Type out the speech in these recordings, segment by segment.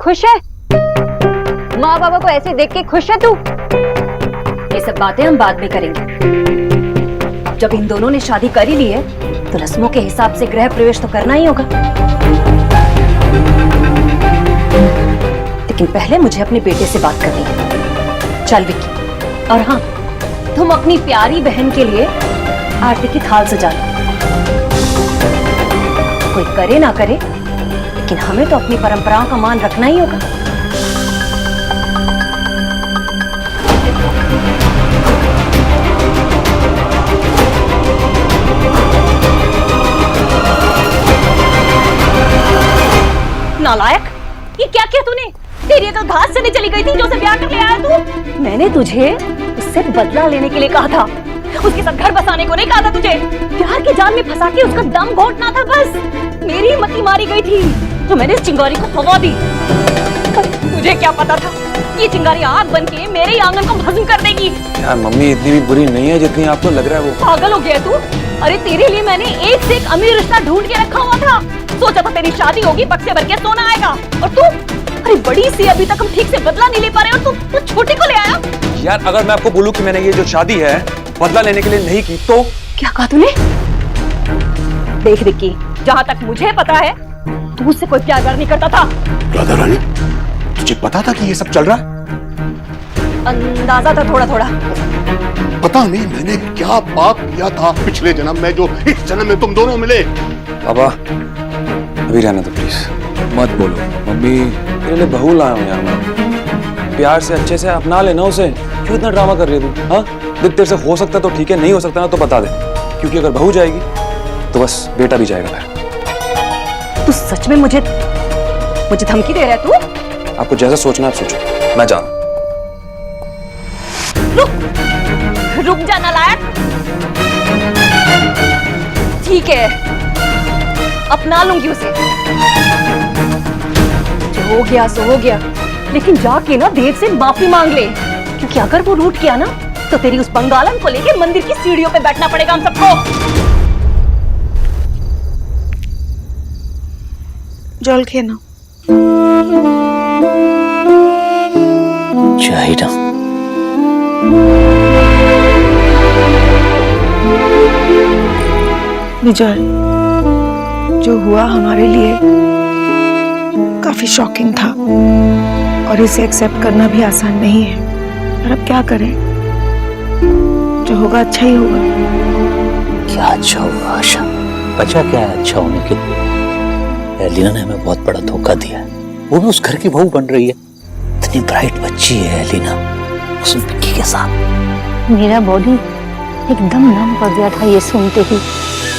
खुश है? माँ बाबा को ऐसे देख के खुश है तू? ये सब बातें हम बाद में करेंगे। जब इन दोनों ने शादी कर ही ली है तो रस्मों के हिसाब से गृह प्रवेश तो करना ही होगा। लेकिन पहले मुझे अपने बेटे से बात करनी है। चल विक्की, और हाँ, तुम अपनी प्यारी बहन के लिए आरती की थाल सजा लो। कोई करे ना करे, लेकिन हमें तो अपनी परंपराओं का मान रखना ही होगा। नालायक, ये क्या किया तूने? तेरी अकल घास चने चली गई थी जो उसे ब्याह कर ले आया तू। मैंने तुझे उससे बदला लेने के लिए कहा था, उसके साथ घर बसाने को नहीं कहा था तुझे। प्यार के जाल में फंसा के उसका दम घोटना था बस। मेरी मती मारी गई थी तो मैंने इस चिंगारी को हवा दी। तुझे क्या पता था ये चिंगारी आग बन के मेरे ही आंगन को भस्म कर देगी। यार मम्मी इतनी भी बुरी नहीं है जितनी आपको लग रहा है। वो पागल हो गया तू? अरे तेरे लिए मैंने एक से एक अमीर रिश्ता ढूंढ के रखा हुआ था। सोचा था तेरी शादी होगी, बक्से भर के सोना आएगा, और तू अरे बड़ी सी अभी तक हम ठीक से बदला नहीं ले पा रहे, और तू छोटे को ले आया। यार अगर मैं आपको बोलूं कि मैंने ये जो शादी है बदला लेने के लिए नहीं की तो? क्या कहा तूने? देख विक्की, जहाँ तक मुझे पता है तू मुझसे कोई प्यार नहीं करता था। राधा रानी, तुझे पता था कि ये सब चल रहा है? अंदाजा था थोड़ा थोड़ा। पता नहीं मैंने क्या पाप किया था पिछले जन्म में जो इस जन्म में तुम दोनों मिले। पापा अभी रहना तो प्लीज मत बोलो। मम्मी तेरे लिए बहू लाया हूं यार मैं। प्यार से अच्छे से अपना लेना उसे। क्यों इतना ड्रामा कर रही है तू? हाँ देख, तेरे से हो सकता तो ठीक है, नहीं हो सकता ना तो बता दे, क्योंकि अगर बहू जाएगी तो बस बेटा भी जाएगा फिर। तू सच में मुझे धमकी दे रहा है तू? आपको जैसा सोचना आप सोचो, मैं जा रहा हूं। रुक जा नालायक। ठीक है, अपना लूंगी उसे। जो हो गया सो हो गया, लेकिन जाके ना देव से माफी मांग ले, क्योंकि अगर वो रूठ किया ना तो तेरी उस बंगालन को लेके मंदिर की सीढ़ियों पे बैठना पड़ेगा हम सबको। जल खेना चाहिए। विजय, जो हुआ हमारे लिए काफी शॉकिंग था और इसे एक्सेप्ट करना भी आसान नहीं है, पर अब क्या करें? जो होगा अच्छा ही होगा। क्या अच्छा होगा आशा? बचा क्या है अच्छा होने के लिए? एलिना ने हमें बहुत बड़ा धोखा दिया है। वो भी उस घर की बहू बन रही है। इतनी ब्राइट बच्ची है एलिना, उस विक्की के साथ। मेरा बॉडी एकदम नम पड़ गया था ये सुनते ही।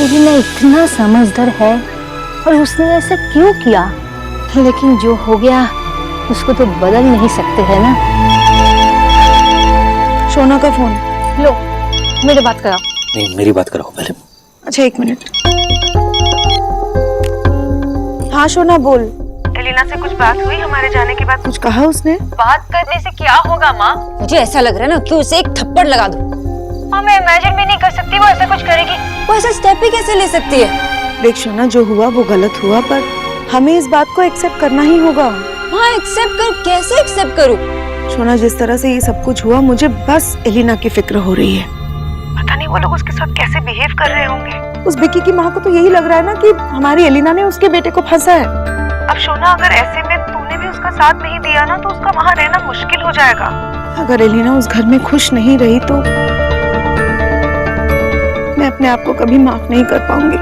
एलिना इतना समझदार है और उसने ऐसा क्यों किया? लेकिन जो हो गया उसको तो बदल नहीं सकते है ना। सोना का फोन लो, मेरे बात कराओ। नहीं मेरी बात कराओ पहले। अच्छा 1 मिनट। हाँ सोना बोल। एलिना से कुछ बात हुई हमारे जाने के बाद? कुछ कहा उसने? बात करने से क्या होगा माँ? मुझे ऐसा लग रहा है ना कि उसे एक थप्पड़ लगा दो। हाँ, मैं इमेजिन भी नहीं कर सकती वो ऐसा कुछ करेगी। वो ऐसा स्टेप भी कैसे ले सकती है? देख सोना, जो हुआ वो गलत हुआ, पर हमें इस बात को एक्सेप्ट करना ही होगा। हाँ एक्सेप्ट कर, कैसे एक्सेप्ट करूँ? सोना, जिस तरह से ये सब कुछ हुआ मुझे बस एलिना की फिक्र हो रही है। पता नहीं वो लोग उसके साथ कैसे बिहेव कर रहे होंगे। उस विक्की की माँ को तो यही लग रहा है ना कि हमारी एलिना ने उसके बेटे को फंसा है। अब सोना, अगर ऐसे में तूने भी उसका साथ नहीं दिया ना तो उसका वहाँ रहना मुश्किल हो जाएगा। अगर एलिना उस घर में खुश नहीं रही तो मैं अपने आप को कभी माफ नहीं कर पाऊंगी।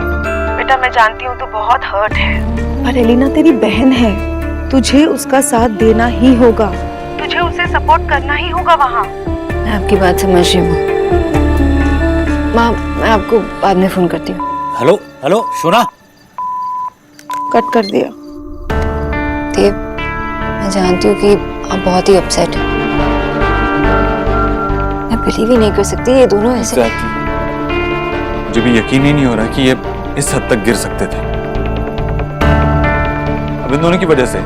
बेटा मैं जानती हूँ तू बहुत हर्ट है, पर एलिना तेरी बहन है, तुझे उसका साथ देना ही होगा, तुझे उसे सपोर्ट करना ही होगा वहाँ। मैं आपकी बात समझ रही हूँ माँ, मैं आपको बाद में फोन करती हूँ। हेलो हेलो सोना। कट कर दिया। देव, मैं जानती हूँ कि आप बहुत ही अपसेट हैं। मैं बिलीव ही नहीं कर सकती ये दोनों ऐसे। मुझे भी यकीन ही नहीं हो रहा कि ये इस हद तक गिर सकते थे। अब इन दोनों की वजह से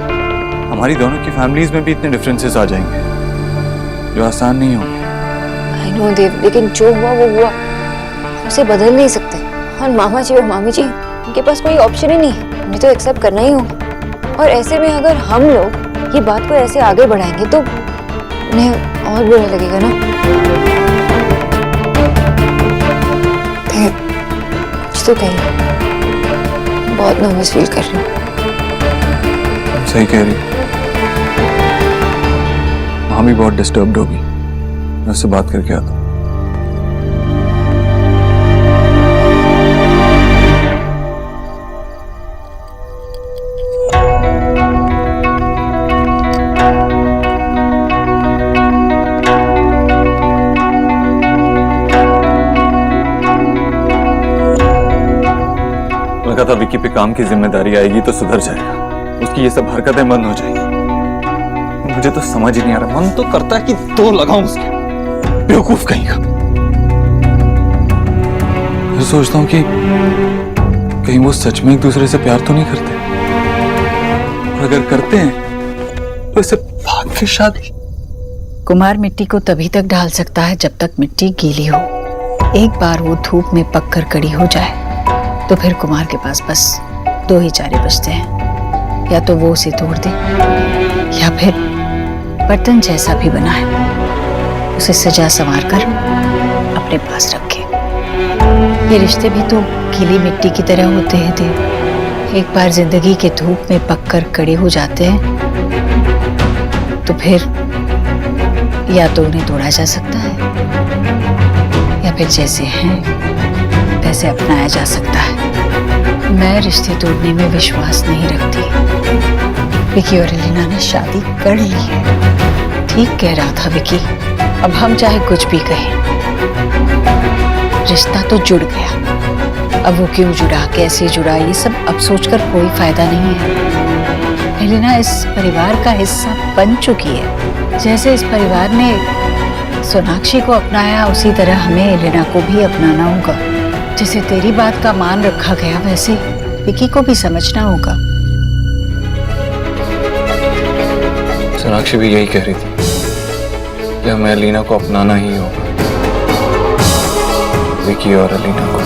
हमारी दोनों की फैमिलीज में भी इतने डिफरेंसेस आ जाएंगे जो आसान नहीं होंगे। आई नो देव, लेकिन जो हुआ वो हुआ, उसे बदल नहीं सकते। और मामा जी और मामी जी, उनके पास कोई ऑप्शन ही नहीं है, उन्हें तो एक्सेप्ट करना ही होगा। और ऐसे में अगर हम लोग ये बात को ऐसे आगे बढ़ाएंगे तो उन्हें और बुरा लगेगा ना। कुछ तो कहिए, बहुत नर्वस फील कर रही हूँ। सही कह रही, माँ भी बहुत डिस्टर्ब्ड होगी। मैं उससे बात करके आता हूँ। लगा था विक्की पे काम की जिम्मेदारी आएगी तो सुधर जाएगा, उसकी ये सब हरकतें बंद हो जाएगी। मुझे तो समझ ही नहीं आ रहा, मन तो करता है कि दो लगाऊं उसके, बेवकूफ कहीं का। मैं सोचता हूँ कि कहीं वो सच में एक दूसरे से प्यार तो नहीं करते, और अगर करते हैं तो इसे भाग के शादी। कुमार मिट्टी को तभी तक डाल सकता है जब तक मिट्टी गीली हो। एक बार वो धूप में पककर कड़ी हो जाए तो फिर कुमार के पास बस दो ही चारे बचते हैं, या तो वो उसे तोड़ दे या फिर बर्तन जैसा भी बना है उसे सजा संवार कर अपने पास रखे। ये रिश्ते भी तो गीली मिट्टी की तरह होते हैं देव। एक बार जिंदगी के धूप में पककर कड़े हो जाते हैं तो फिर या तो उन्हें तोड़ा जा सकता है या फिर जैसे हैं वैसे अपनाया जा सकता है। मैं रिश्ते तोड़ने में विश्वास नहीं रखती। विकी और एलिना ने शादी कर ली है। ठीक कह रहा था विकी, अब हम चाहे कुछ भी कहें, रिश्ता तो जुड़ गया। अब वो क्यों जुड़ा, कैसे जुड़ा, ये सब अब सोचकर कोई फायदा नहीं है। एलिना इस परिवार का हिस्सा बन चुकी है। जैसे इस परिवार ने सोनाक्षी को अपनाया उसी तरह हमें एलिना को भी अपनाना होगा। जैसे तेरी बात का मान रखा गया वैसे विकी को भी समझना होगा। सोनाक्षी भी यही कह रही थी कि हमें अलीना को अपनाना ही होगा, विकी और अलीना को।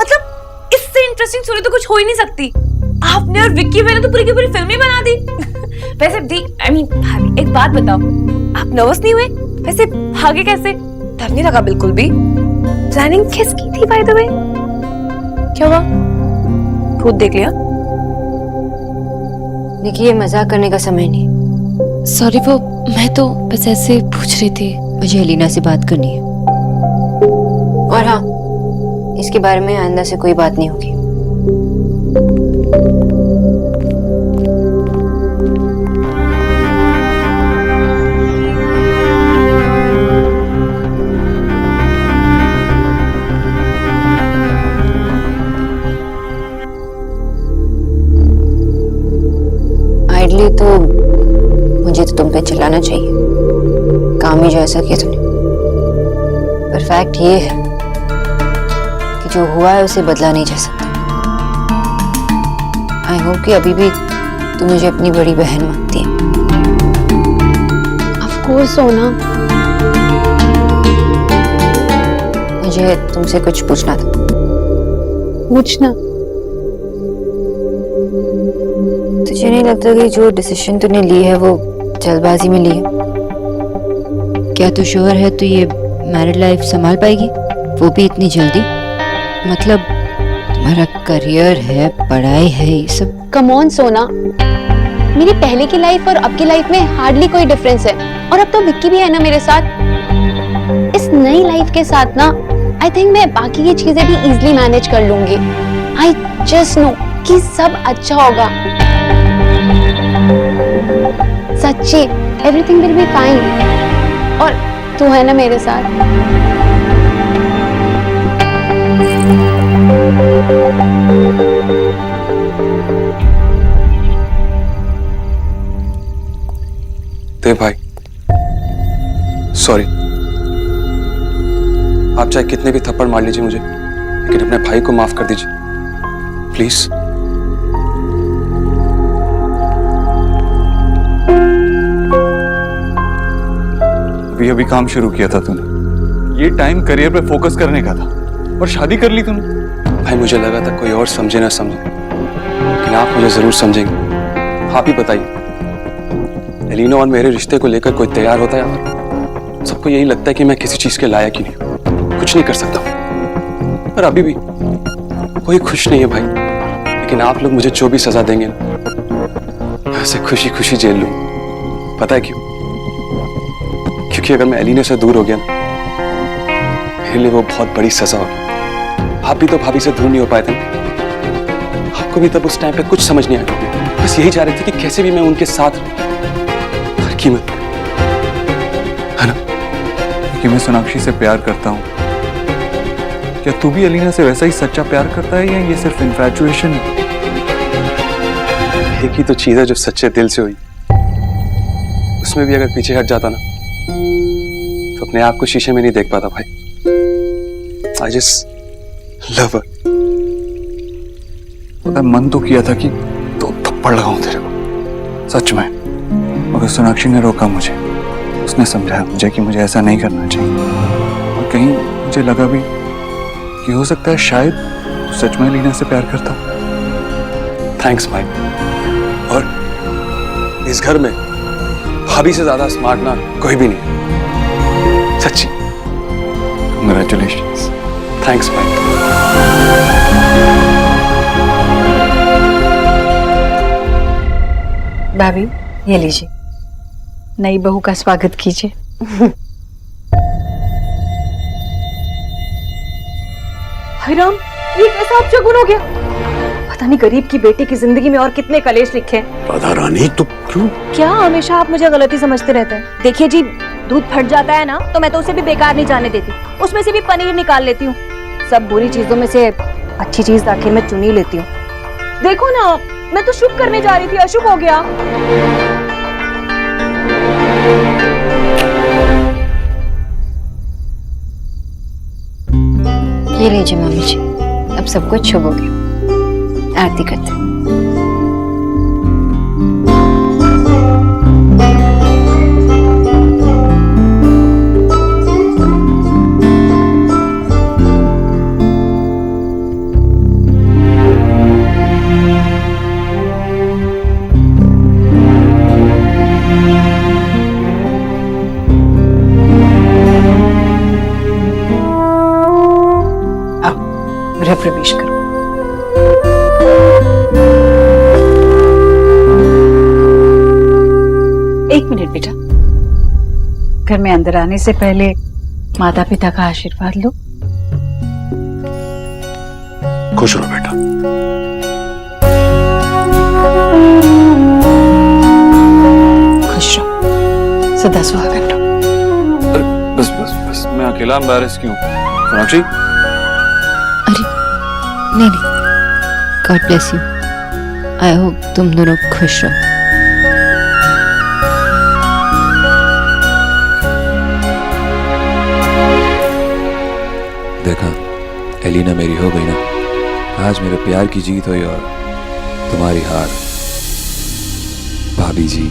मतलब इससे इंटरेस्टिंग स्टोरी तो कुछ हो ही नहीं सकती। आपने और विक्की मैंने तो पूरी की पूरी फिल्म ही बना दी। वैसे दी भाभी एक बात बताओ, आप नर्वस नहीं हुए? वैसे भागे कैसे? डर नहीं लगा बिल्कुल भी? प्लानिंग किसकी थी बाय द वे? क्या हुआ? खुद देख लिया? देखिए ये मजाक करने का समय नहीं। सॉरी, वो मैं तो बस ऐसे पूछ रही थी। मुझे एलिना से बात करनी है, और हाँ, इसके बारे में आइंदा से कोई बात नहीं होगी। आइडली तो मुझे तो तुम पे चिल्लाना चाहिए, काम ही जो ऐसा किया तुमने। पर फैक्ट ये है कि जो हुआ है उसे बदला नहीं जा सकता। आई होप कि अभी भी तुम मुझे अपनी बड़ी बहन मानती है। ऑफ कोर्स सोना। मुझे तुमसे कुछ पूछना था। पूछना? तुझे नहीं लगता कि जो डिसीजन तूने ली है वो जल्दबाजी में ली है? क्या तू श्योर है तू ये मैरिड लाइफ संभाल पाएगी, वो भी इतनी जल्दी? मतलब तुम्हारा करियर है, पढ़ाई है, ये सब। कम ऑन सोना, मेरी पहले की लाइफ और अब की लाइफ में हार्डली कोई डिफरेंस है। और अब तो विक्की भी है ना मेरे साथ। इस नई लाइफ के साथ ना आई थिंक मैं बाकी की चीजें भी इजीली मैनेज कर लूंगी। आई जस्ट नो कि सब अच्छा होगा। सच्ची, एवरीथिंग विल बी फाइन। और तू है ना मेरे साथ। देव भाई, सॉरी। आप चाहे कितने भी थप्पड़ मार लीजिए मुझे, लेकिन अपने भाई को माफ कर दीजिए प्लीज। अभी काम शुरू किया था तूने, ये टाइम करियर पे फोकस करने का था, और शादी कर ली तूने। भाई मुझे लगा था कोई और समझे ना समझे, लेकिन आप मुझे जरूर समझेंगे। आप ही बताइए, एलिना और मेरे रिश्ते को लेकर कोई तैयार होता है? और सबको यही लगता है कि मैं किसी चीज के लायक ही नहीं, कुछ नहीं कर सकता। पर अभी भी कोई खुश नहीं है भाई। लेकिन आप लोग मुझे जो भी सजा देंगे ना, मैं उसे खुशी खुशी जेल लूं। पता है क्यों? क्योंकि अगर मैं एलिना से दूर हो गया ना, मेरे लिए वो बहुत बड़ी सजा होगी। आप भी तो भाभी से दूर नहीं हो पाए थे। आपको भी तब उस टाइम पे कुछ समझ नहीं आया, बस यही चाह रहे थे कि कैसे भी मैं उनके साथ हर कीमत, है ना? कि मैं सोनाक्षी से प्यार करता हूँ। क्या तू भी एलिना से वैसा ही सच्चा प्यार करता है, या ये सिर्फ इन्फैचुएशन है? एक ही तो चीज है जो सच्चे दिल से हुई, उसमें भी अगर पीछे हट जाता ना, तो अपने आप को शीशे में नहीं देख पाता भाई। I just love her। पता है, मन तो किया था कि दो थप्पड़ लगाऊं तेरे को, सच में, मगर सोनाक्षी ने रोका मुझे। उसने समझाया मुझे कि मुझे ऐसा नहीं करना चाहिए। और कहीं मुझे लगा भी कि हो सकता है शायद तू सच में एलिना से प्यार करता हूं। थैंक्स भाई। और इस घर में भाभी से ज्यादा स्मार्ट ना कोई भी नहीं, सच्ची। कंग्रेचुलेशंस। थैंक्स भाई। भाभी, ये लीजिए, नई बहू का स्वागत कीजिए। हाय राम, ये कैसा अपशगुन हो गया? पता नहीं गरीब की बेटी की जिंदगी में और कितने कलेश लिखे हैं। राधा रानी, तो क्यों? क्या हमेशा आप मुझे गलती समझते रहते हैं? देखिए जी, दूध फट जाता है ना, तो मैं तो उसे भी बेकार नहीं जाने देती, उसमें से भी पनीर निकाल लेती हूँ। सब बुरी चीजों में से अच्छी चीज आखिर में चुन ही लेती हूँ। देखो ना, मैं तो शुभ करने जा रही थी, अशुभ हो गया। ये लीजिए मम्मी जी, अब सब कुछ शुभ हो गया। आरती करते हैं। गृह प्रवेश करो। एक मिनट बेटा, घर में अंदर आने से पहले माता पिता का आशीर्वाद लो। खुश रहो बेटा। खुश रहो, सदा सुहागन रहो। बस बस बस, मैं अकेला एम्बैरेस क्यों? सोनाक्षी, नहीं नहीं, God bless you. I hope तुम दोनों खुश रहो। देखा, एलिना मेरी हो गई ना। आज मेरे प्यार की जीत हुई और तुम्हारी हार, भाभी जी।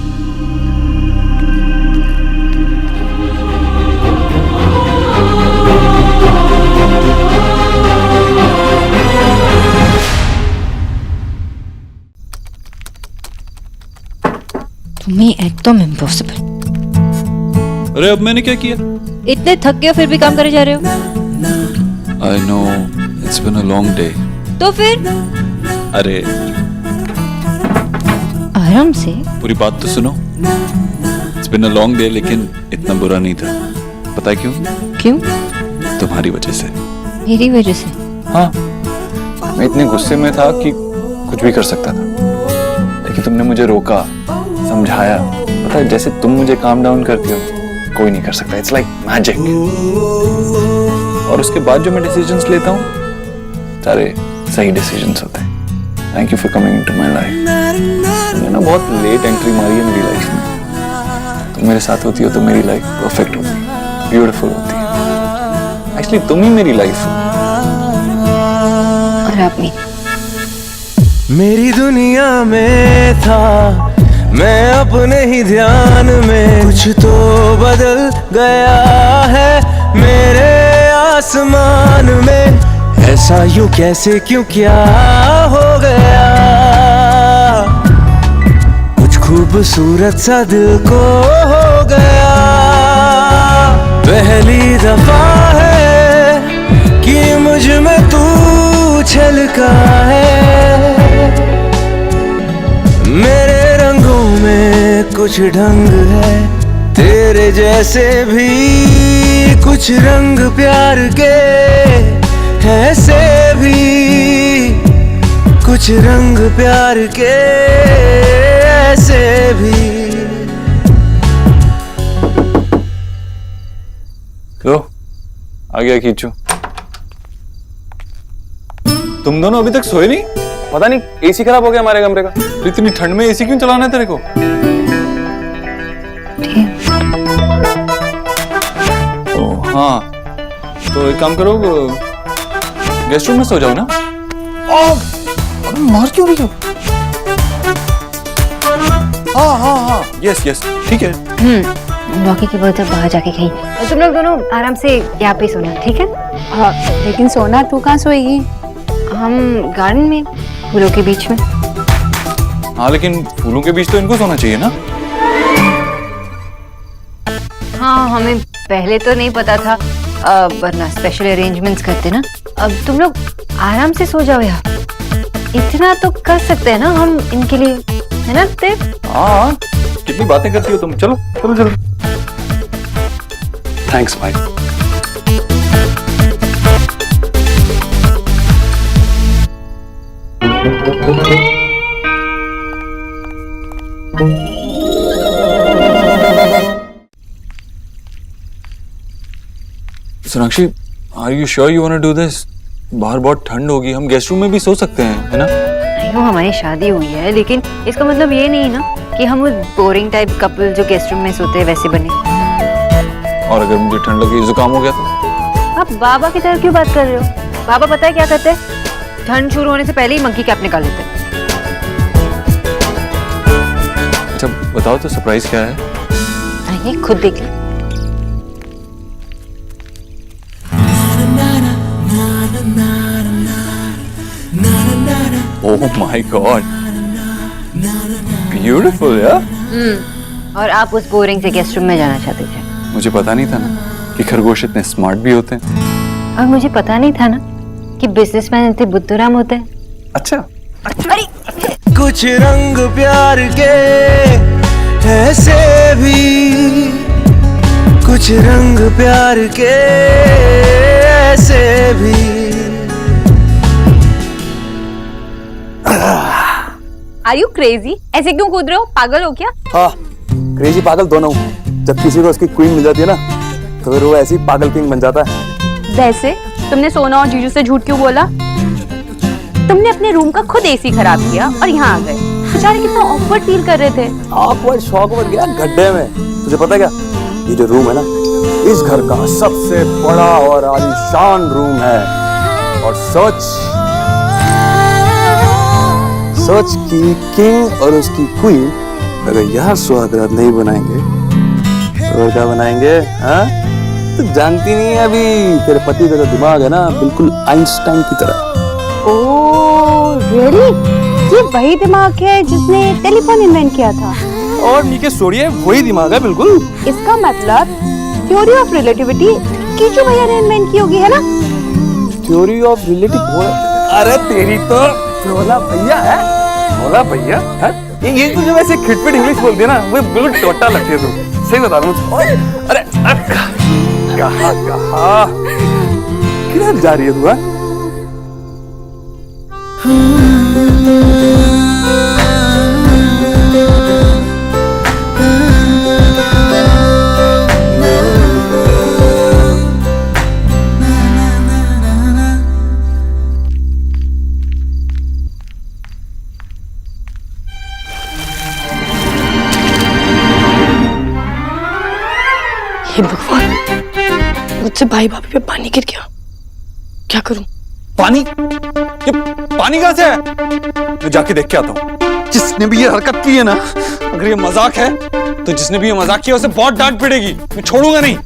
तुम्हें एकदम इम्पॉसिबल। अरे अब मैंने क्या किया? इतने थक गए फिर भी काम करे जा रहे हो। I know, it's been a long day. तो फिर अरे आराम से। पूरी बात तो सुनो। It's been a long day, लेकिन इतना बुरा नहीं था। पता है क्यों? क्यों? तुम्हारी वजह से। मेरी वजह से? हाँ, मैं इतने गुस्से में था कि कुछ भी कर सकता था, लेकिन तुमने मुझे रोका, समझाया। पता है, जैसे तुम मुझे काम डाउन करती हो, कोई नहीं कर सकता। It's like magic. और उसके बाद जो मैं डिसीजंस लेता हूँ, सारे सही डिसीजंस होते हैं। Thank you for coming into my life. तुमने ना बहुत लेट एंट्री मारी है मेरी लाइफ में। तुम मेरे साथ होती हो तो मेरी लाइफ परफेक्ट होती, ब्यूटीफुल होती है। एक्चुअली तुम ही मेरी लाइफ हो। और आप नहीं। मेरी दुनिया में था मैं अपने ही ध्यान में, कुछ तो बदल गया है मेरे आसमान में। ऐसा यूं कैसे क्यों क्या हो गया? खूबसूरत सा दिल को हो गया। पहली दफा है कि मुझ में तू छलका है। मेरे रंगों में कुछ ढंग है, तेरे जैसे भी कुछ रंग प्यार के ऐसे भी कुछ रंग प्यार के ऐसे भी। लो आ गया खींचो। तुम दोनों अभी तक सोए नहीं? पता नहीं एसी खराब हो गया हमारे कमरे का। तो इतनी ठंड में एसी क्यों चलाना है तेरे को? ओ हाँ, तो एक काम करो, गेस्ट रूम में सो जाओ ना। अबे मार क्यों रही हो? हाँ यस ठीक है। रॉकी की बर्थडे बाहर जाके खाई, और तुम लोग दोनों आराम से यहाँ पे सोना, ठीक है? हाँ, लेकिन सोना तू कहाँ सोएगी? हम गार्डन में, फूलों के बीच में। हाँ लेकिन फूलों के बीच तो इनको सोना चाहिए ना। हाँ, हमें पहले तो नहीं पता था, वरना स्पेशल अरेंजमेंट्स करते ना। अब तुम लोग आराम से सो जाओ यार, इतना तो कर सकते हैं ना हम इनके लिए, है ना देव? हाँ, कितनी बातें करती हो तुम। चलो चलो चलो। थैंक्स भाई। Sonakshi, are you sure you want to do this? बाहर बहुत ठंड होगी, हम गेस्ट रूम में भी सो सकते हैं, है ना? नहीं, वो हमारी शादी हुई है, लेकिन इसका मतलब ये नहीं ना कि हम वो बोरिंग टाइप कपल जो गेस्ट रूम में सोते हैं वैसे बने। और अगर मुझे ठंड लगी, जुकाम हो गया तो? आप बाबा की तरह क्यों बात कर रहे हो? बाबा पता है क्या करते हैं? ठंड शुरू होने से पहले ही मंकी कैप निकाल लेते हैं। अच्छा बताओ तो सरप्राइज क्या है? आइए खुद देख लो। ओह माय गॉड, ब्यूटीफुल यार। और आप उस बोरिंग से गेस्ट रूम में जाना चाहते थे? मुझे पता नहीं था ना कि खरगोश इतने स्मार्ट भी होते हैं। और मुझे पता नहीं था ना कि बिजनेसमैन इतने बुद्धूराम होते हैं। अच्छा अरे कुछ रंग प्यार के ऐसे भी कुछ रंग प्यार के ऐसे भी। Are you crazy? ऐसे क्यों कूद रहे हो? पागल हो क्या? हाँ, क्रेजी पागल दोनों। जब किसी को उसकी क्वीन मिल जाती है ना, तो फिर वो ऐसी पागल किंग बन जाता है। वैसे तुमने सोना और जीजू से झूठ क्यों बोला? तुमने अपने रूम का खुद एसी खराब किया और यहाँ आ गए। बेचारे कितना ऑकवर्ड फील कर रहे थे। ऑकवर्ड शॉकवर्ड गया गड्ढे में। तुझे पता है क्या, ये जो रूम है ना, इस घर का सबसे बड़ा और आलीशान रूम है। और सोच कि किंग और उसकी क्वीन अगर यहाँ सुहागरात नहीं बनाएंगे तो क्या बनाएंगे? हाँ, तो जानती नहीं है अभी। तेरे पति का जो दिमाग है ना, बिल्कुल आइंस्टाइन की तरह। Oh really? ये वही दिमाग है जिसने टेलीफोन इन्वेंट किया था? और नीचे सोड़िए, वही दिमाग है बिल्कुल। इसका मतलब थ्योरी ऑफ रिलेटिविटी कीचू भैया ने इन्वेंट की होगी, है ना? Theory of relative? अरे तेरी तो भोला भैया है, भोला भैया है। ये तुझे वैसे खिटपिट इंग्लिश बोल दिया ना, वो बिल्कुल टोटा लगती है तू। सही बता रहा हूँ। अरे कहाँ किधर जा रही है तू? हे भगवान, मुझसे भाई भाभी पे पानी गिर गया, क्या करूं? पानी? ये पानी कहाँ से है? मैं जाके देख के आता हूँ। जिसने भी ये हरकत की है ना, अगर ये मजाक है तो जिसने भी ये मजाक किया उसे बहुत डांट पड़ेगी। मैं छोड़ूंगा नहीं।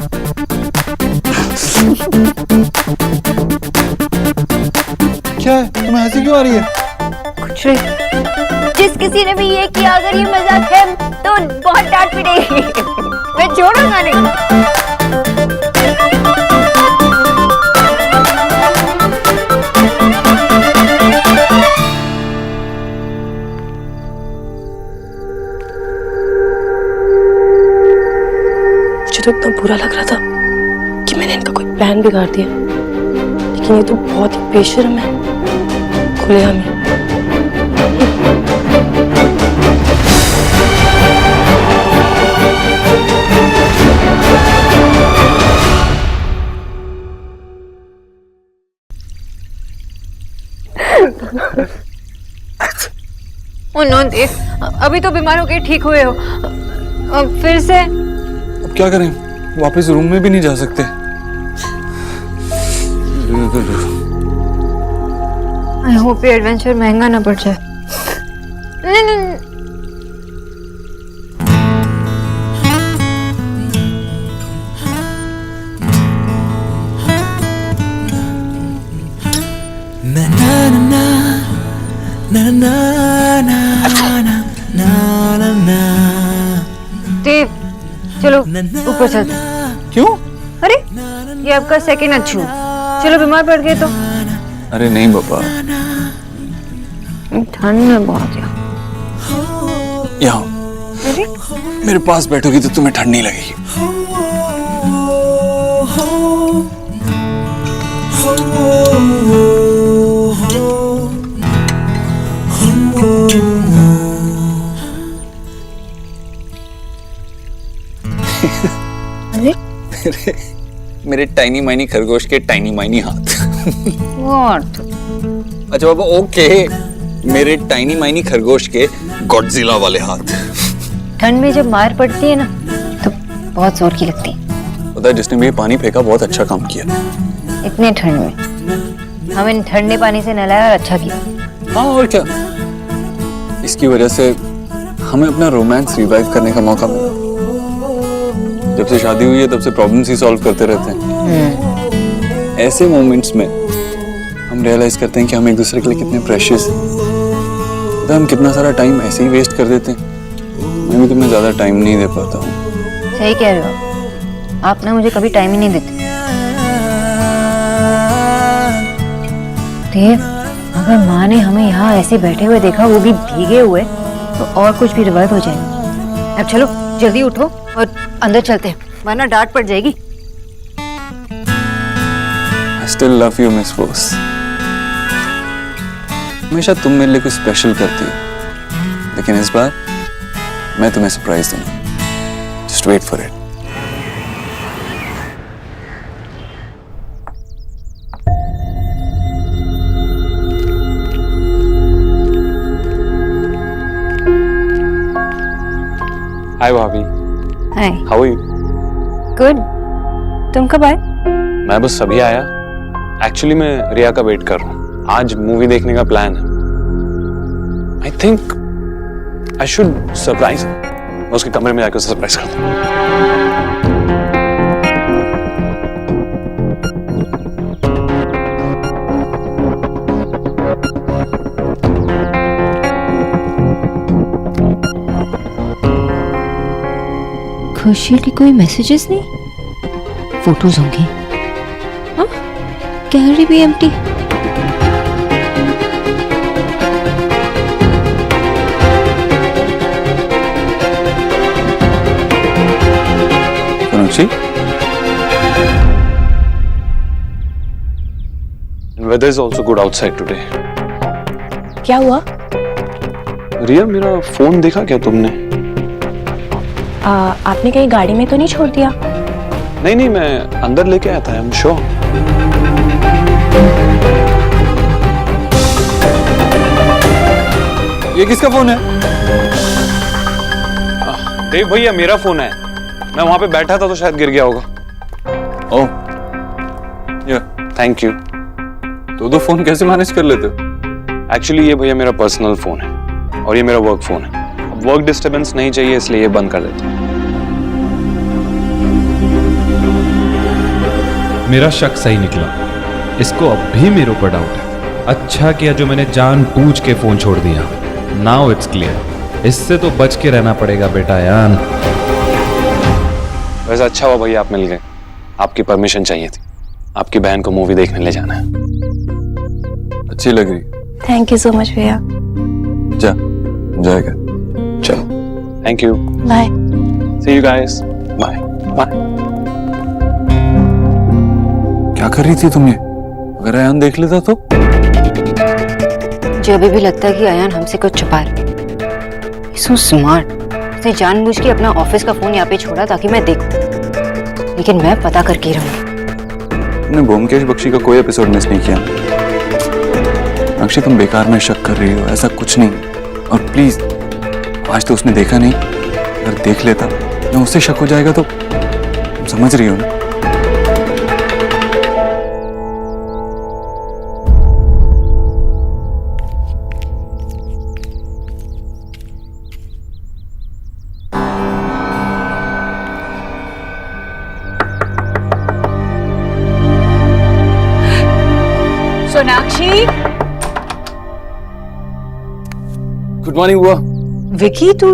क्या है, तुम्हें हंसी क्यों आ रही है? कुछ नहीं। जिस किसी ने भी ये किया अगर ये मजाक है तो बहुत डांट पिटेगी। मैं छोड़ूंगा नहीं। मुझे तो इतना बुरा लग रहा था कि मैंने इनका कोई प्लान बिगाड़ दिया, लेकिन ये तो बहुत ही बेशर्म है, खुलेआम है। ओ नो देव, अभी तो बीमार होके ठीक हुए हो, अब फिर से अब क्या करें, वापस रूम में भी नहीं जा सकते। आई होप ये एडवेंचर महंगा ना पड़ जाए। नहीं नहीं na na na na na na na na na na। देव चलो ऊपर चलते। क्यों? अरे ये आपका सेकंड अच्छू, चलो बीमार पड़ गए तो। अरे नहीं बाबा, ठंड में बहुत है। यहाँ अरे मेरे पास बैठोगी तो तुम्हें ठंड नहीं लगेगी। मेरे टाइनी माइनी खरगोश के टाइनी माइनी हाथ। व्हाट? अच्छा बाबा ओके, मेरे टाइनी माइनी खरगोश के गॉडजिला वाले हाथ। ठंड में जब मार पड़ती है ना तो बहुत जोर की लगती है। पता है जिसने भी ये पानी फेंका बहुत अच्छा काम किया। इतने ठंड में हम इन ठंडे पानी से नहलाया और अच्छा किया। हाँ और क्या, इसकी वजह से हमें अपना रोमांस रिवाइव करने का मौका मिला। जब से शादी हुई है तब से प्रॉब्लम्स ही सॉल्व करते रहते हैं। ऐसे मोमेंट्स में हम रियलाइज करते हैं कि हम एक दूसरे के लिए कितने प्रेशियस हैं। पता है हम कितना सारा टाइम ऐसे ही वेस्ट कर देते हैं। मैं भी तुम्हें ज्यादा टाइम नहीं दे पाता हूँ। सही कह रहे हो आप ना, मुझे कभी टाइम ही नहीं देते। देव, अगर माँ ने हमें यहाँ ऐसे बैठे हुए देखा, वो भी भीगे हुए, तो और कुछ भी रिवाइव हो जाएगा। अब चलो जल्दी उठो और अंदर चलते हैं, वरना डांट पड़ जाएगी। I still love you, Miss Bose. हमेशा तुम मेरे लिए कुछ स्पेशल करती हो, लेकिन इस बार मैं तुम्हें सरप्राइज दूंगा। Just wait for it. Hi भाभी। हाय। How are you? गुड। तुम कब आए? मैं बस अभी आया। एक्चुअली मैं रिया का वेट कर रहा हूँ। आज मूवी देखने का प्लान है। I think I should surprise. मैं उसके कमरे में जाकर उसे सरप्राइज करता हूँ। खुशी की कोई मैसेजेस नहीं, फोटोज होंगी। हाँ, गैलरी भी empty. Sonakshi, Weather is also good outside today. क्या हुआ? रिया मेरा फोन देखा क्या तुमने? आपने कहीं गाड़ी में तो नहीं छोड़ दिया? नहीं नहीं, मैं अंदर लेके आया था। I am sure. ये किसका फोन है? देव भैया मेरा फोन है। मैं वहां पे बैठा था तो शायद गिर गया होगा। ओह, ये थैंक यू। दो फोन कैसे मैनेज कर लेते हो? एक्चुअली ये भैया मेरा पर्सनल फोन है और ये मेरा वर्क फोन है। अब वर्क डिस्टर्बेंस नहीं चाहिए इसलिए ये बंद कर देता हूँ। मेरा शक सही निकला। इसको अब भी मेरे ऊपर डाउट है। अच्छा किया जो मैंने जानबूझ के फोन छोड़ दिया। Now it's clear. इससे तो बच के रहना पड़ेगा बेटा यान। वैसे अच्छा हुआ भैया आप मिल गए। आपकी परमिशन चाहिए थी। आपकी बहन को मूवी देखने ले जाना है। अच्छी लग रही। थैंक यू सो मच भैया। जा जाएगा। चलो thank you. Bye. See you guys. Bye bye. क्या कर रही थी तुम ये? अगर अयान देख लेता तो? मुझे अभी भी लगता है कि अयान हमसे कुछ छुपा रहा। So smart. उसने जानबूझ के अपना ऑफिस का फोन यहाँ पे छोड़ा ताकि मैं देखूं, लेकिन मैं पता करके ही रहूंगी। तुमने ब्योमकेश बख्शी का कोई एपिसोड मिस नहीं किया। अक्षय तुम बेकार में शक कर रही हो, ऐसा कुछ नहीं। और प्लीज आज तो उसने देखा नहीं, अगर देख लेता या उससे शक हो जाएगा तो तुम समझ रही हो ना। सोनाक्षी। गुड मॉर्निंग बुआ। विकी तू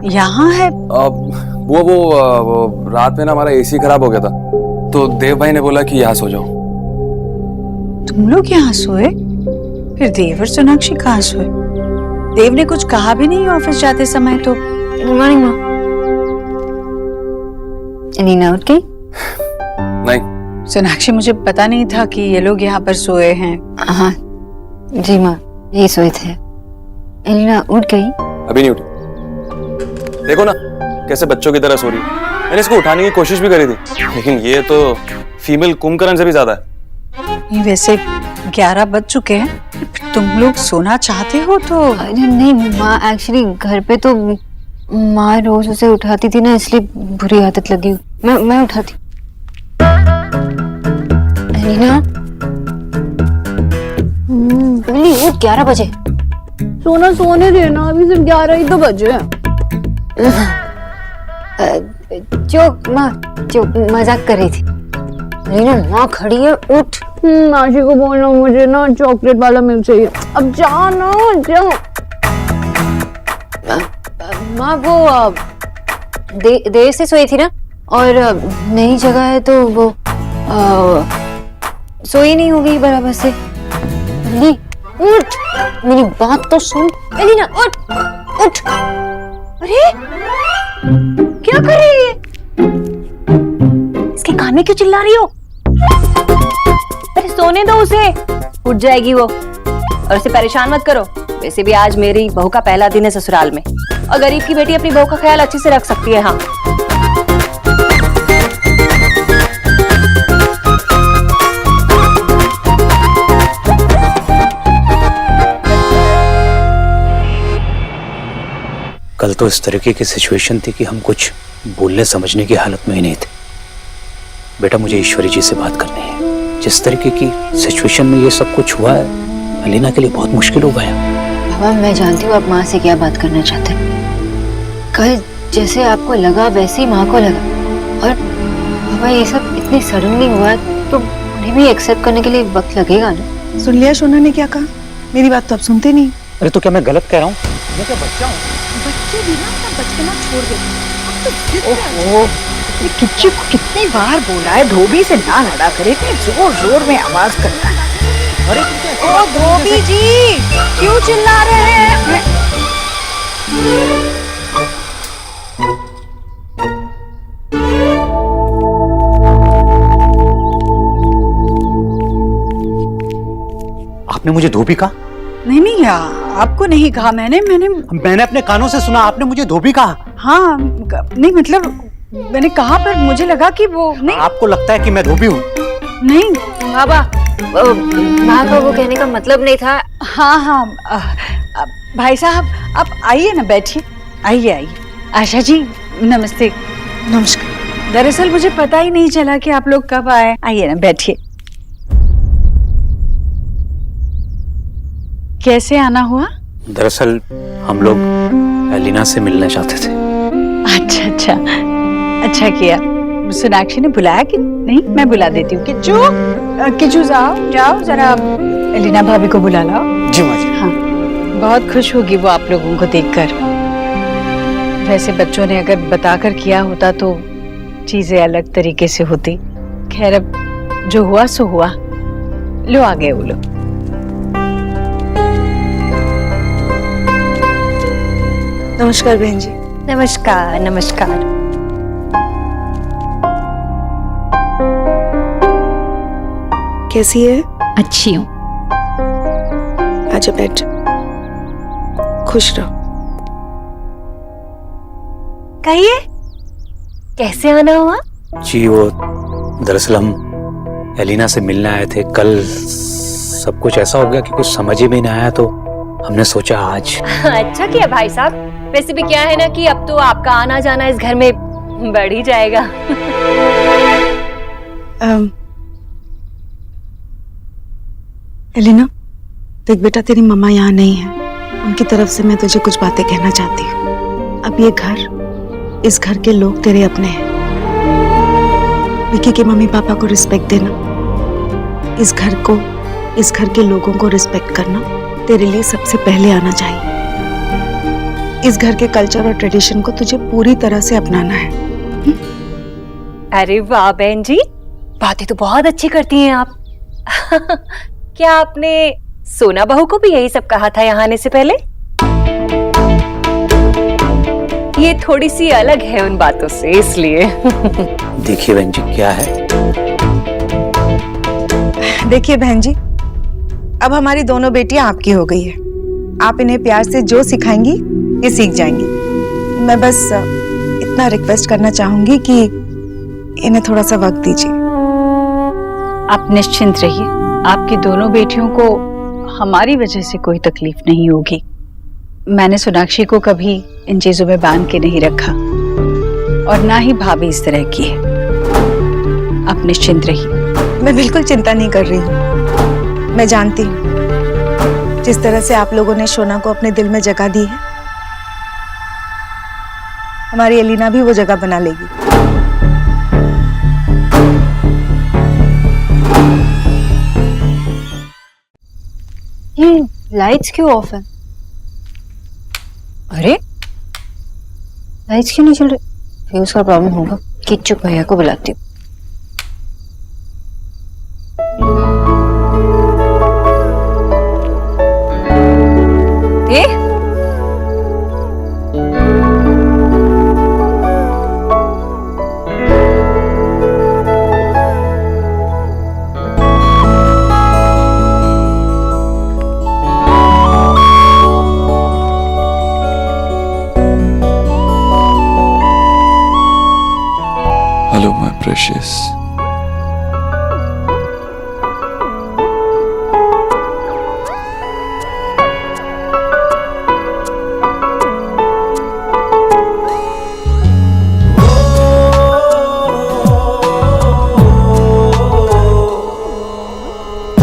यहाँ है? बुआ वो रात में ना हमारा एसी खराब हो गया था, तो देव भाई ने बोला कि यहाँ सो जाओ। तुम लोग यहाँ सोए? फिर देव और सोनाक्षी कहाँ सोए? देव ने कुछ कहा भी नहीं ऑफिस जाते समय तो। गुड मॉर्निंग माँ। नीना उठ गई? नहीं सोनाक्षी, मुझे पता नहीं था कि ये लोग यहाँ पर सोए हैं। हाँ जी माँ, यही सोए थे। एलिना उठ गई? अभी नहीं उठी। देखो ना कैसे बच्चों की तरह सो रही है। मैंने इसको उठाने की कोशिश भी करी थी, लेकिन ये तो फीमेल कुंभकर्ण से भी ज्यादा है। नहीं, वैसे 11 बज चुके हैं। तुम लोग सोना चाहते हो तो? अरे नहीं माँ, एक्चुअली घर पे तो माँ रोज उसे उठाती थी ना, इसलिए बुरी आदत लगी। मैं उठाती। एलिना उठ, 11 बजे। सोना सोने देना, अभी सिर्फ 11 ही तो बजे। जो मजाक कर रही थी। एलिना माँ खड़ी है, उठ। माशी को बोलना मुझे ना चॉकलेट वाला मिल्क चाहिए। अब जा ना, जाओ। माँ वो देर से सोई थी ना, और नई जगह है तो वो सोई नहीं होगी बराबर से। एली उठ, मेरी बात तो सुन। एलिना उठ उठ। अरे क्या कर रही है? इसके कान में क्यों चिल्ला रही हो? अरे सोने दो उसे, उठ जाएगी वो। और उसे परेशान मत करो। वैसे भी आज मेरी बहू का पहला दिन है ससुराल में, और गरीब की बेटी अपनी बहू का ख्याल अच्छे से रख सकती है। हाँ कल तो इस तरीके की सिचुएशन थी कि हम कुछ बोलने समझने की हालत में ही नहीं थे। बेटा मुझे ईश्वरी जी से बात करनी है। जिस तरीके की सिचुएशन में ये सब कुछ हुआ है, अलीना के लिए बहुत मुश्किल हो गया। बाबा मैं जानती हूँ आप माँ से क्या बात करना चाहते हैं। कल जैसे आपको लगा वैसे ही माँ को लगा, और बाबा ये सब इतनी सडनली हुआ तो उन्हें भी एक्सेप्ट करने के लिए वक्त लगेगा ना। सुन लिया सोना ने क्या कहा? मेरी बात तो अब सुनते नहीं। अरे तो क्या मैं गलत कह रहा हूँ? मैं क्या बच्चा हूँ? बच्चे भी ना अपना बचपना छोड़ देते। ओहो, किच्चू को कितनी बार बोला है धोबी से ना लड़ा करे, इतने जोर जोर में आवाज करता है। अरे ओ धोबी जी, क्यों चिल्ला रहे हैं? आपने मुझे धोबी कहा? नहीं आपको नहीं कहा मैंने अपने कानों से सुना, आपने मुझे धोबी कहा। हाँ नहीं, मतलब मैंने कहा, पर मुझे लगा कि वो नहीं। आपको लगता है कि मैं धोबी हूँ? नहीं बाबा, माँ का वो कहने का मतलब नहीं था। हाँ भाई साहब आप आइए ना, बैठिए। आइए। आशा जी नमस्ते। नमस्कार। दरअसल मुझे पता ही नहीं चला कि आप लोग कब आए। आइए ना, बैठिए। कैसे आना हुआ? दरअसल हम लोग अलीना से मिलना चाहते थे। अच्छा किया। सोनाक्षी ने बुलाया कि नहीं? मैं बुला देती हूँ। किच्चू जाओ जरा अलीना भाभी को बुला लाओ। जी माँ जी। हाँ बहुत खुश होगी वो आप लोगों को देखकर। वैसे बच्चों ने अगर बताकर किया होता तो चीजें अलग तरीके से होती। खैर अब जो हुआ सो हुआ। लो आ गए वो लोग। नमस्कार बहन जी। नमस्कार नमस्कार। कैसी है? अच्छी हूँ। आजा बैठ जा। खुश रहो। कहिए कैसे आना हुआ? जी वो दरअसल हम एलिना से मिलने आए थे कल। सब कुछ ऐसा हो गया कि कुछ समझ ही में नहीं आया, तो हमने सोचा आज। अच्छा किया भाई साहब। वैसे भी क्या है ना कि अब तो आपका आना जाना इस घर में बढ़ ही जाएगा। एलिना देख बेटा, तेरी मम्मा यहाँ नहीं है। उनकी तरफ से मैं तुझे कुछ बातें कहना चाहती हूँ। अब ये घर, इस घर के लोग तेरे अपने हैं। विकी के मम्मी पापा को रिस्पेक्ट देना, इस घर के लोगों को रिस्पेक्ट करना तेरे लिए सबसे पहले आना चाहिए। इस घर के कल्चर और ट्रेडिशन को तुझे पूरी तरह से अपनाना है। अरे वाह बहन जी, बातें तो बहुत अच्छी करती हैं आप। क्या आपने सोना बहू को भी यही सब कहा था यहाँ आने से पहले? ये थोड़ी सी अलग है उन बातों से, इसलिए। देखिए बहन जी क्या है। देखिए बहन जी, अब हमारी दोनों बेटियां आपकी हो गई है। आप इन्हें प्यार से जो सिखाएंगी ये सीख जाएंगी। मैं बस इतना रिक्वेस्ट करना चाहूंगी कि इन्हें थोड़ा सा वक्त दीजिए। आप निश्चिंत रहिए, आपकी दोनों बेटियों को हमारी वजह से कोई तकलीफ नहीं होगी। मैंने सोनाक्षी को कभी इन चीजों में बांध के नहीं रखा और ना ही भाभी इस तरह की है। आप निश्चिंत रहिए। मैं बिल्कुल चिंता नहीं कर रही हूँ। मैं जानती हूँ जिस तरह से आप लोगों ने शोना को अपने दिल में जगह दी है, हमारी एलिना भी वो जगह बना लेगी। ये लाइट्स क्यों ऑफ है? अरे लाइट्स क्यों नहीं चल रही? फ्यूज का प्रॉब्लम होगा। किच्चू भैया को बुलाती हूँ। Hello, my precious.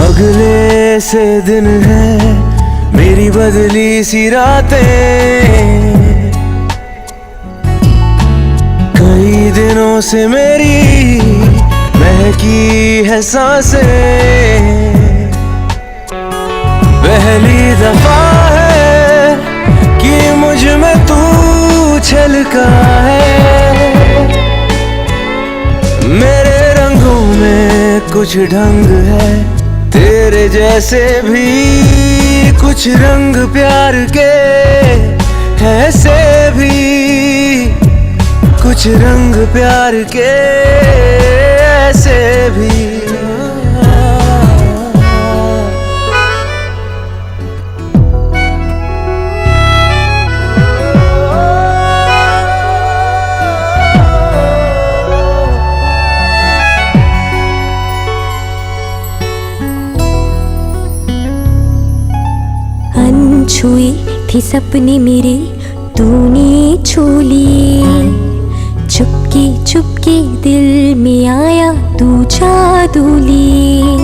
अगले से दिन है मेरी बदली सी रातें, कई दिनों से मेरी महकी है सांसें। पहली दफा है कि मुझ में तू छलका है। मेरे रंगों में कुछ ढंग है, तेरे जैसे भी कुछ रंग प्यार के ऐसे भी कुछ रंग प्यार के ऐसे भी। अनछुई थी सपने मेरे, तूने छू लिए। चुपके चुपके दिल में आया तू जादू लिए।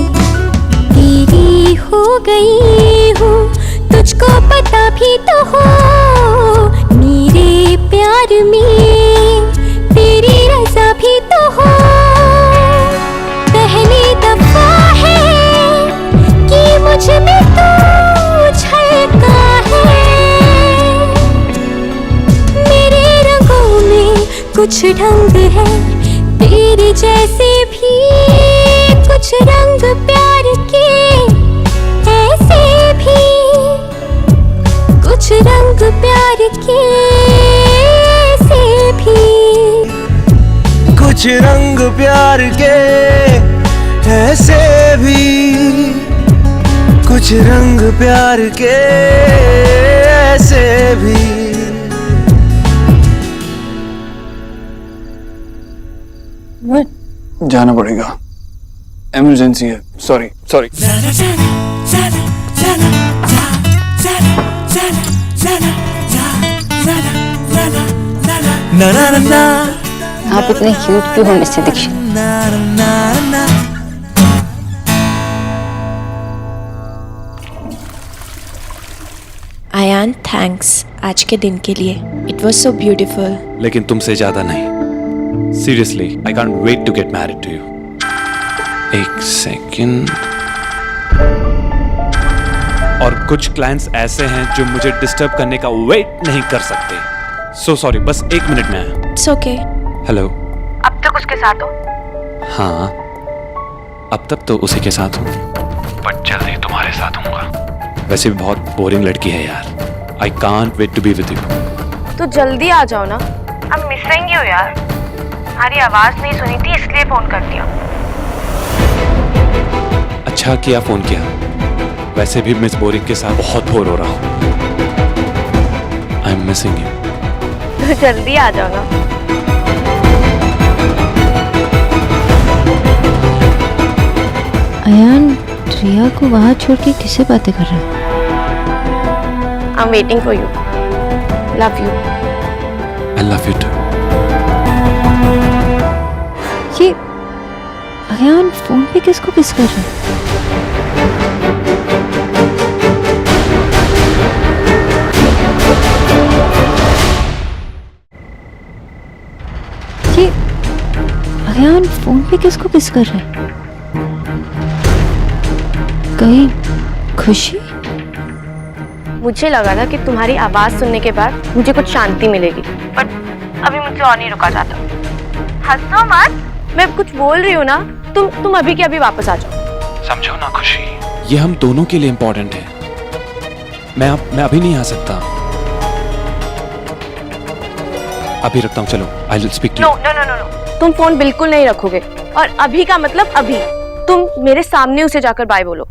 तेरी हो गई हूँ, तुझको पता भी तो हो। मेरे प्यार में तेरी रज़ा भी तो हो। पहली दफा है कि मुझ में तू छलका है। कुछ ढंग है तेरे जैसे भी, कुछ रंग प्यार के ऐसे भी, कुछ रंग प्यार के ऐसे भी, कुछ रंग प्यार के ऐसे भी, कुछ रंग प्यार के ऐसे भी। जाना पड़ेगा, इमरजेंसी है। Sorry sorry. ना ना ना ना, आप इतने क्यूट क्यों हो मिस्टर दीक्षित? आयान थैंक्स आज के दिन के लिए, इट वॉज सो ब्यूटिफुल। लेकिन तुमसे ज्यादा नहीं। Seriously I can't wait to get married to you. एक सेकंड। और कुछ क्लाइंट्स ऐसे हैं जो मुझे डिस्टर्ब करने का वेट नहीं कर सकते। सो सॉरी, बस 1 मिनट में आया। It's okay. हेलो। अब तक उसके साथ हो? हाँ, अब तक तो उसी के साथ हूँ, बट जल्दी तुम्हारे साथ हूँगा। वैसे भी बहुत बोरिंग लड़की है यार। I can't wait to be with you. तो जल्दी आ जाओ ना, अब मिसिंग यू यार। तुम्हारी आवाज नहीं सुनी थी इसलिए फोन कर दिया। अच्छा किया फोन किया, वैसे भी मिस बोरिंग के साथ बहुत बोर हो रहा हूँ। I am missing you. तो जल्दी आ जाओ ना। अयान रिया को वहां छोड़ के किससे बातें कर रहा है? I am waiting for you. Love you. I love you too. ये अयान फोन पे किसको किस कर रहा है? ये अयान फोन पे किसको किस कर रहा है? कहीं खुशी? मुझे लगा था कि तुम्हारी आवाज सुनने के बाद मुझे कुछ शांति मिलेगी, बट अभी मुझसे और नहीं रुका जाता। हंसो मत, मैं कुछ बोल रही हूँ ना। तुम अभी के अभी वापस आ जाओ। समझो ना खुशी, ये हम दोनों के लिए इम्पोर्टेंट है। मैं अभी नहीं आ सकता। अभी रखता हूँ, चलो। I will speak to you. No. तुम फोन बिल्कुल नहीं रखोगे, और अभी का मतलब अभी। तुम मेरे सामने उसे जाकर बाय बोलो।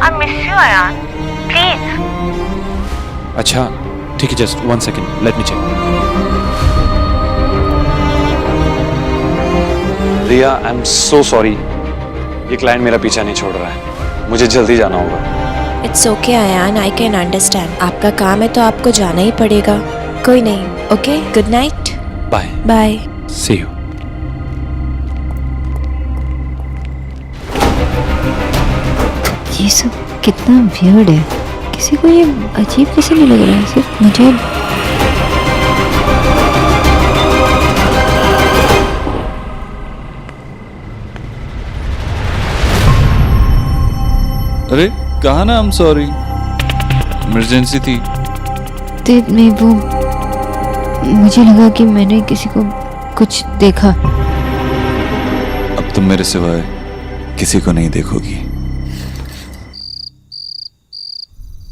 I miss you Ayaan, please. अच्छा ठीक है, just 1 second, let me check. Riya, I am so sorry. ये क्लाइंट मेरा पीछा नहीं छोड़ रहा है, मुझे जल्दी जाना होगा। It's okay Ayaan, I can understand. आपका काम है तो आपको जाना ही पड़ेगा। कोई नहीं, okay, good night. Bye bye. See you. ये सब कितना वियर्ड है। किसी को ये अजीब कैसे नहीं लग रहा है? सिर्फ मुझे। अरे कहा ना, आई एम सॉरी, इमरजेंसी थी। दिन में वो मुझे लगा कि मैंने किसी को कुछ देखा। अब तुम मेरे सिवाय किसी को नहीं देखोगी।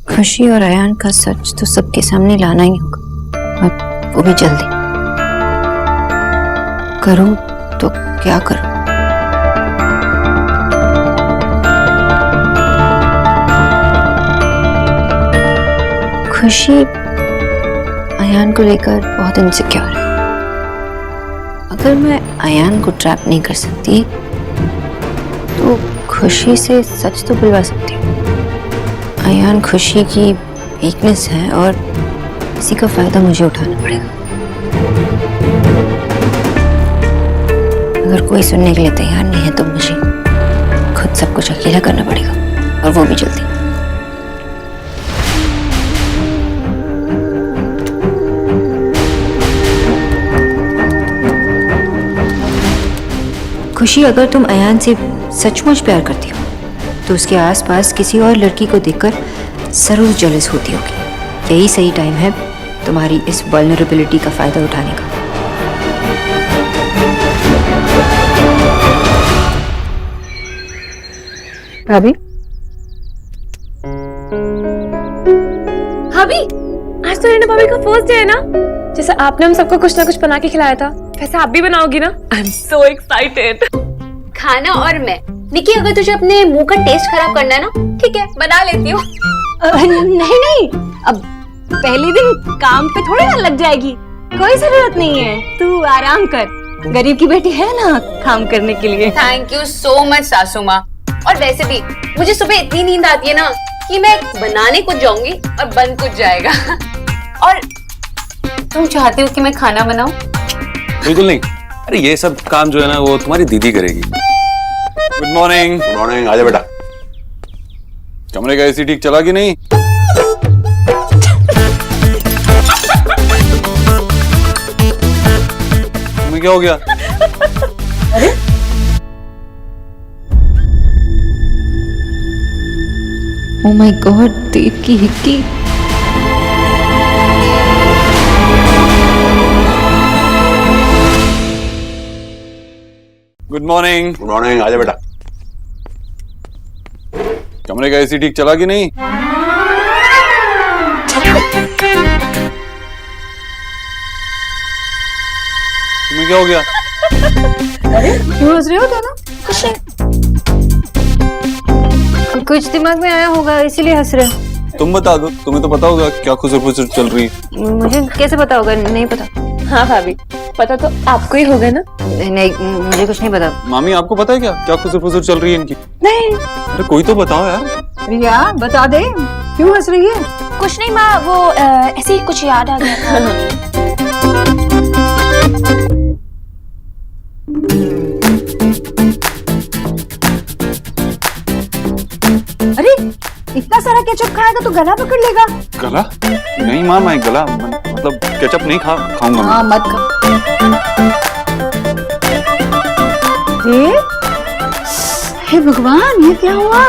खुशी और अयान का सच तो सबके सामने लाना ही होगा, और वो भी जल्दी। करूं तो क्या करूं? खुशी अयान को लेकर बहुत इनसिक्योर है। अगर मैं अयान को ट्रैप नहीं कर सकती तो खुशी से सच तो बुलवा सकती हूँ। अयान खुशी की वीकनेस है और इसी का फायदा मुझे उठाना पड़ेगा। अगर कोई सुनने के लिए तैयार नहीं है तो मुझे खुद सब कुछ अकेला करना पड़ेगा, और वो भी जल्दी। खुशी, अगर तुम अयान से सचमुच प्यार करती हो तो उसके आसपास किसी और लड़की को देखकर जरूर जेलस होती होगी। यही सही टाइम है तुम्हारी इस वल्नरेबिलिटी का फायदा उठाने का। भाभी भाभी, आज तो रीना भाभी का फर्स्ट डे है ना। जैसे आपने हम सबको कुछ ना कुछ बना के खिलाया था, वैसे आप भी बनाओगी ना? आई एम सो एक्साइटेड। खाना और मैं। निकी, अगर तुझे अपने मुंह का टेस्ट खराब करना है ना, ठीक है, बना लेती हूँ। नहीं नहीं, अब पहले दिन काम पे थोड़ी ना लग जाएगी, कोई जरूरत नहीं है, तू आराम कर, गरीब की बेटी है ना काम करने के लिए। थैंक यू सो मच सासू माँ। और वैसे भी मुझे सुबह इतनी नींद आती है ना कि मैं बनाने कुछ जाऊंगी और बन कुछ जाएगा। और तुम चाहती हो कि मैं खाना बनाऊं? बिल्कुल नहीं, अरे ये सब काम जो है ना वो तुम्हारी दीदी करेगी। Good morning. गुड मॉर्निंग, आजा बेटा। कमरे का एसी ठीक चला कि नहीं? तुम्हें क्या हो गया? अरे ओ माय गॉड, देव की Hickey. Good morning. Good morning, आजा बेटा। कमरे का एसी ठीक चला कि नहीं? तुम्हें क्या हो गया? अरे क्यों हंस रहे हो दोनों? कुछ दिमाग में आया होगा इसीलिए हंस रहे हो। तुम बता दो, तुम्हें तो पता होगा क्या खुसर-फुसर चल रही है। मुझे कैसे पता होगा? नहीं पता। हाँ भाभी, पता तो आपको ही होगा ना। नहीं, मुझे कुछ नहीं पता। मामी आपको पता है क्या खुसर-फुसर चल रही है इनकी? नहीं। अरे कोई तो बताओ यार। रिया बता दे, क्यों हंस रही है? कुछ नहीं माँ, वो ऐसे ही कुछ याद आ गया था। अरे इतना सारा केचप खाएगा तो गला पकड़ लेगा। गला? नहीं माँ, मैं गला मतलब केचप नहीं खाऊंगा। हाँ मत खा। हे भगवान, ये क्या हुआ?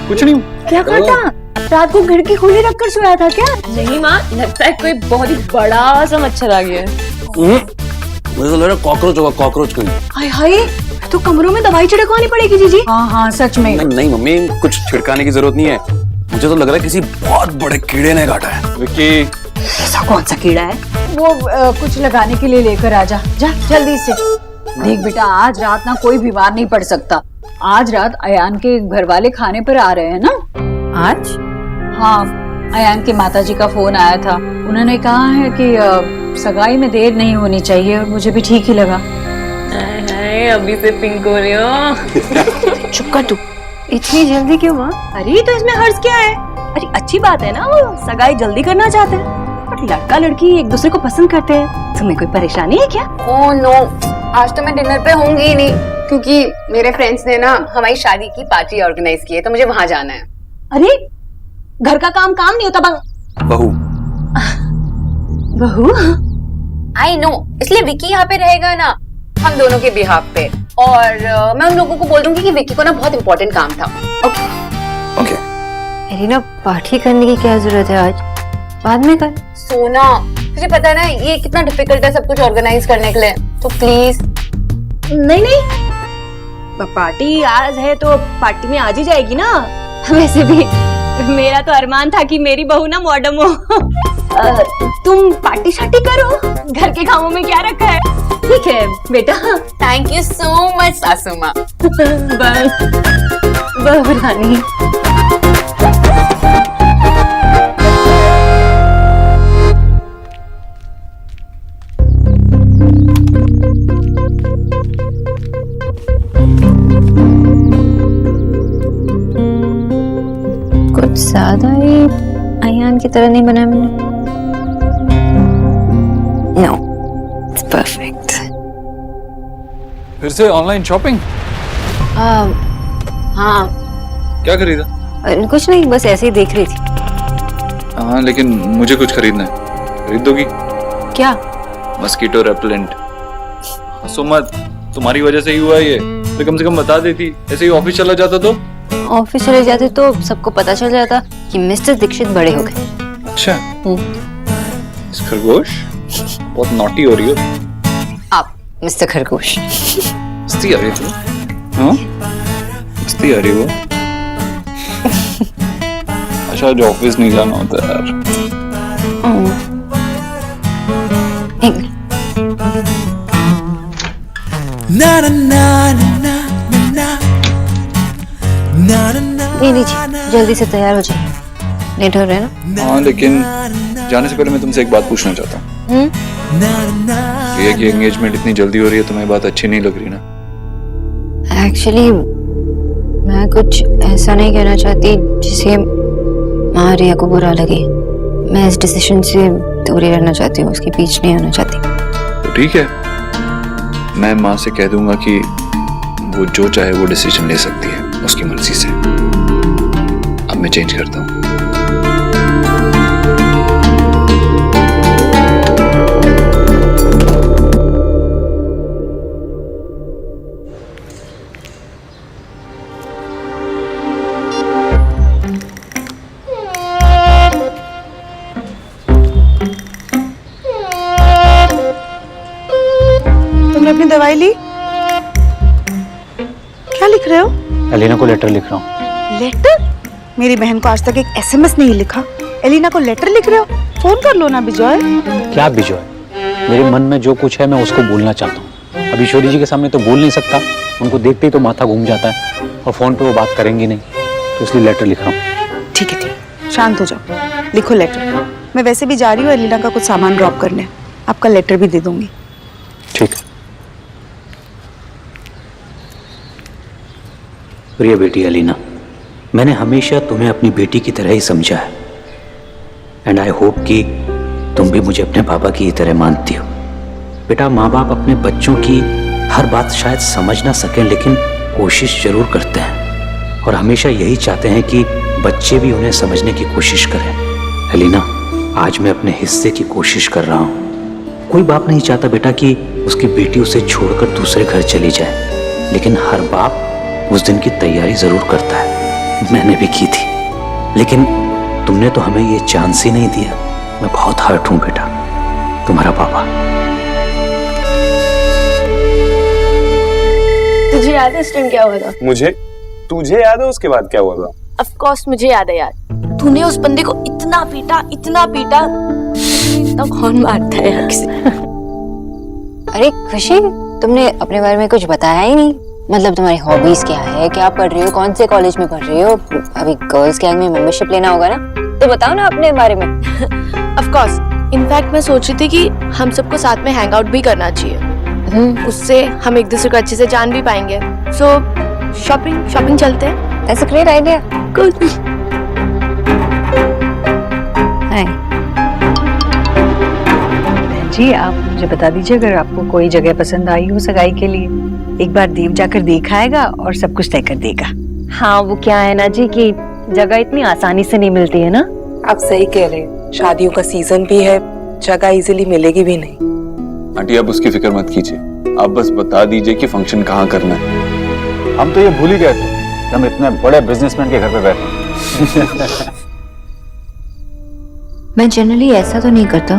कुछ नहीं। क्या खाता? रात को खिड़की खुली रखकर सोया था क्या? नहीं माँ, लगता है कोई बहुत ही बड़ा सा मच्छर आ गया है। मुझे तो लग रहा कॉकरोच होगा, कॉकरोच कोई। हाय हाय, तो कमरों में दवाई छिड़कवानी पड़ेगी जीजी। हाँ हाँ सच में। नहीं मम्मी, कुछ छिड़काने की जरूरत नहीं है, मुझे तो लग रहा है किसी बहुत बड़े कीड़े ने काटा है। विक्की, ऐसा कौन सा कीड़ा है? वो कुछ लगाने के लिए लेकर आ जा, जा जल्दी से। देख बेटा, आज रात ना कोई बीमार नहीं पड़ सकता। आज रात अयान के घर वाले खाने पर आ रहे हैं ना। आज? हाँ, अयान के माताजी का फोन आया था, उन्होंने कहा है कि सगाई में देर नहीं होनी चाहिए, और मुझे भी ठीक ही लगा। अभी से पिंक हो रही हो। चुप कर तू। इतनी जल्दी क्यों माँ? अरे तो इसमें हर्ज क्या है? अरे अच्छी बात है ना, वो सगाई जल्दी करना चाहते हैं, बट लड़का लड़की एक दूसरे को पसंद करते हैं। तुम्हें कोई परेशानी है क्या? ओह नो, आज तो मैं डिनर पे होंगी ही नहीं, क्योंकि मेरे फ्रेंड्स ने ना हमारी शादी की पार्टी ऑर्गेनाइज की है, तो मुझे वहाँ जाना है। अरे घर का काम नहीं होता बहू। बहू? आई नो, इसलिए विकी यहाँ पे रहेगा ना, हम दोनों के बिहाफ पे। और मैं उन लोगों को बोल दूंगी कि विकी को ना बहुत इंपॉर्टेंट काम था। Okay okay. एलिना, पार्टी करने की क्या जरूरत है आज? बाद में कर। सोना, तुझे पता है ना ये कितना डिफिकल्ट है सब कुछ ऑर्गेनाइज करने के लिए, तो प्लीज। नहीं, पार्टी आज है तो पार्टी में आज ही जाएगी ना। वैसे भी मेरा तो अरमान था कि मेरी बहू ना मॉडर्न हो। तुम पार्टी शार्टी करो, घर के कामों में क्या रखा है। ठीक है बेटा। थैंक यू सो मच सासू माँ। बहू रानी। कुछ ज्यादा ही अयान की तरह नहीं बना मैंने। No, it's perfect. फिर से ऑनलाइन शॉपिंग? हाँ। क्या खरीदा? कुछ नहीं, बस ऐसे ही देख रही थी। हाँ, लेकिन मुझे कुछ खरीदना है। खरीद दोगी? क्या? Mosquito repellent. हंसो मत, तुम्हारी वजह से ही हुआ ये, तो कम से कम बता देती। ऐसे ही ऑफिस चला जाता तो? ऑफिस चले जाते तो सबको पता चल जाता कि मिस्टर दीक्षित बड़े हो गए। अच्छा। इस खरगोश बहुत नॉटी हो रही हो आप मिस्टर खरगोश। हंसती आ रही थी। हाँ? मस्ती आ रही वो। अच्छा आज ऑफिस नहीं जाना होता है यार। ना ना ना ना ना ना ना। नहीं लीजिए, जल्दी से तैयार हो जाइए, लेट हो रहे हैं ना। हाँ लेकिन जाने से पहले मैं तुमसे एक बात पूछना चाहता हूँ। ये कि एंगेजमेंट इतनी जल्दी हो रही है, तुम्हें बात अच्छी नहीं लग रही ना? एक्चुअली मैं कुछ ऐसा नहीं कहना चाहती जिसे माँ रिया को बुरा लगे। मैं इस डिसीजन से दूरी रहना चाहती हूँ, उसके बीच नहीं आना चाहती। तो ठीक है, मैं माँ से कह दूंगा कि वो जो चाहे वो डिसीजन ले सकती है उसकी मर्जी से। अब मैं चेंज करता हूँ। तुमने अपनी दवाई ली? क्या लिख रहे हो? एलिना को लेटर लिख रहा हूँ। लेटर? मेरी बहन को आज तक एक एसएमएस नहीं लिखा, एलिना को लेटर लिख रहे हो? फोन कर लो ना बिजॉय। क्या बिजॉय? मेरे मन में जो कुछ है मैं उसको बोलना चाहता हूँ। अब ईश्वरी जी के सामने तो बोल नहीं सकता, उनको देखते ही तो माथा घूम जाता है और फोन पे वो बात करेंगी नहीं, तो इसलिए लेटर लिख रहा हूँ। ठीक है, शांत हो जाओ, लिखो लेटर। मैं वैसे भी जा रही हूँ एलिना का कुछ सामान ड्रॉप करने, आपका लेटर भी दे दूंगी। ठीक है। प्रिय बेटी एलिना, मैंने हमेशा तुम्हें अपनी बेटी की तरह ही समझा है एंड आई होप कि तुम भी मुझे अपने पापा की तरह मानती हो। बेटा, माँ बाप अपने बच्चों की हर बात शायद समझ ना सकें, लेकिन कोशिश जरूर करते हैं और हमेशा यही चाहते हैं कि बच्चे भी उन्हें समझने की कोशिश करें। एलिना, आज मैं अपने हिस्से की कोशिश कर रहा हूँ। कोई बाप नहीं चाहता बेटा कि उसकी बेटी उसे छोड़कर दूसरे घर चली जाए, लेकिन हर बाप उस दिन की तैयारी जरूर करता है। मैंने भी की थी, लेकिन तुमने तो हमें ये चांस ही नहीं दिया। मैं बहुत हर्ट हूं बेटा, तुम्हारा पापा। तुझे याद है इस टाइम क्या हुआ था? मुझे? तुझे याद है उसके बाद क्या हुआ था? ऑफ कोर्स मुझे याद है यार। तूने उस बंदे को इतना पीटा, इतना कौन मारता है यार किसी। अरे खुशी, तुमने अपने बारे में कुछ बताया ही नहीं। मतलब तुम्हारी हॉबीज क्या है, क्या पढ़ रही हो, कौन से कॉलेज में पढ़ रही हो? अभी गर्ल्स गैंग में मेंबरशिप लेना होगा ना, तो बताओ ना अपने बारे में। ऑफ कोर्स, इनफैक्ट मैं सोच रही थी कि हम सबको साथ में हैंग आउट भी करना चाहिए। उससे हम एक दूसरे को अच्छे से जान भी पाएंगे। सो शॉपिंग चलते हैं। That's a great idea. Cool. जी आप मुझे बता दीजिए अगर आपको कोई जगह पसंद आई हो सगाई के लिए। एक बार देव जाकर देख आएगा और सब कुछ तय कर देगा। हाँ, वो क्या है ना जी कि जगह इतनी आसानी से नहीं मिलती है ना। आप सही कह रहे हैं, शादियों का सीजन भी है, जगह इजीली मिलेगी भी नहीं। आंटी आप उसकी फिक्र मत कीजिए, आप बस बता दीजिए कि फंक्शन कहाँ करना है। हम तो ये भूल ही गए थे कि हम इतने बड़े बिजनेसमैन के घर पे बैठे। मैं जनरली ऐसा तो नहीं करता,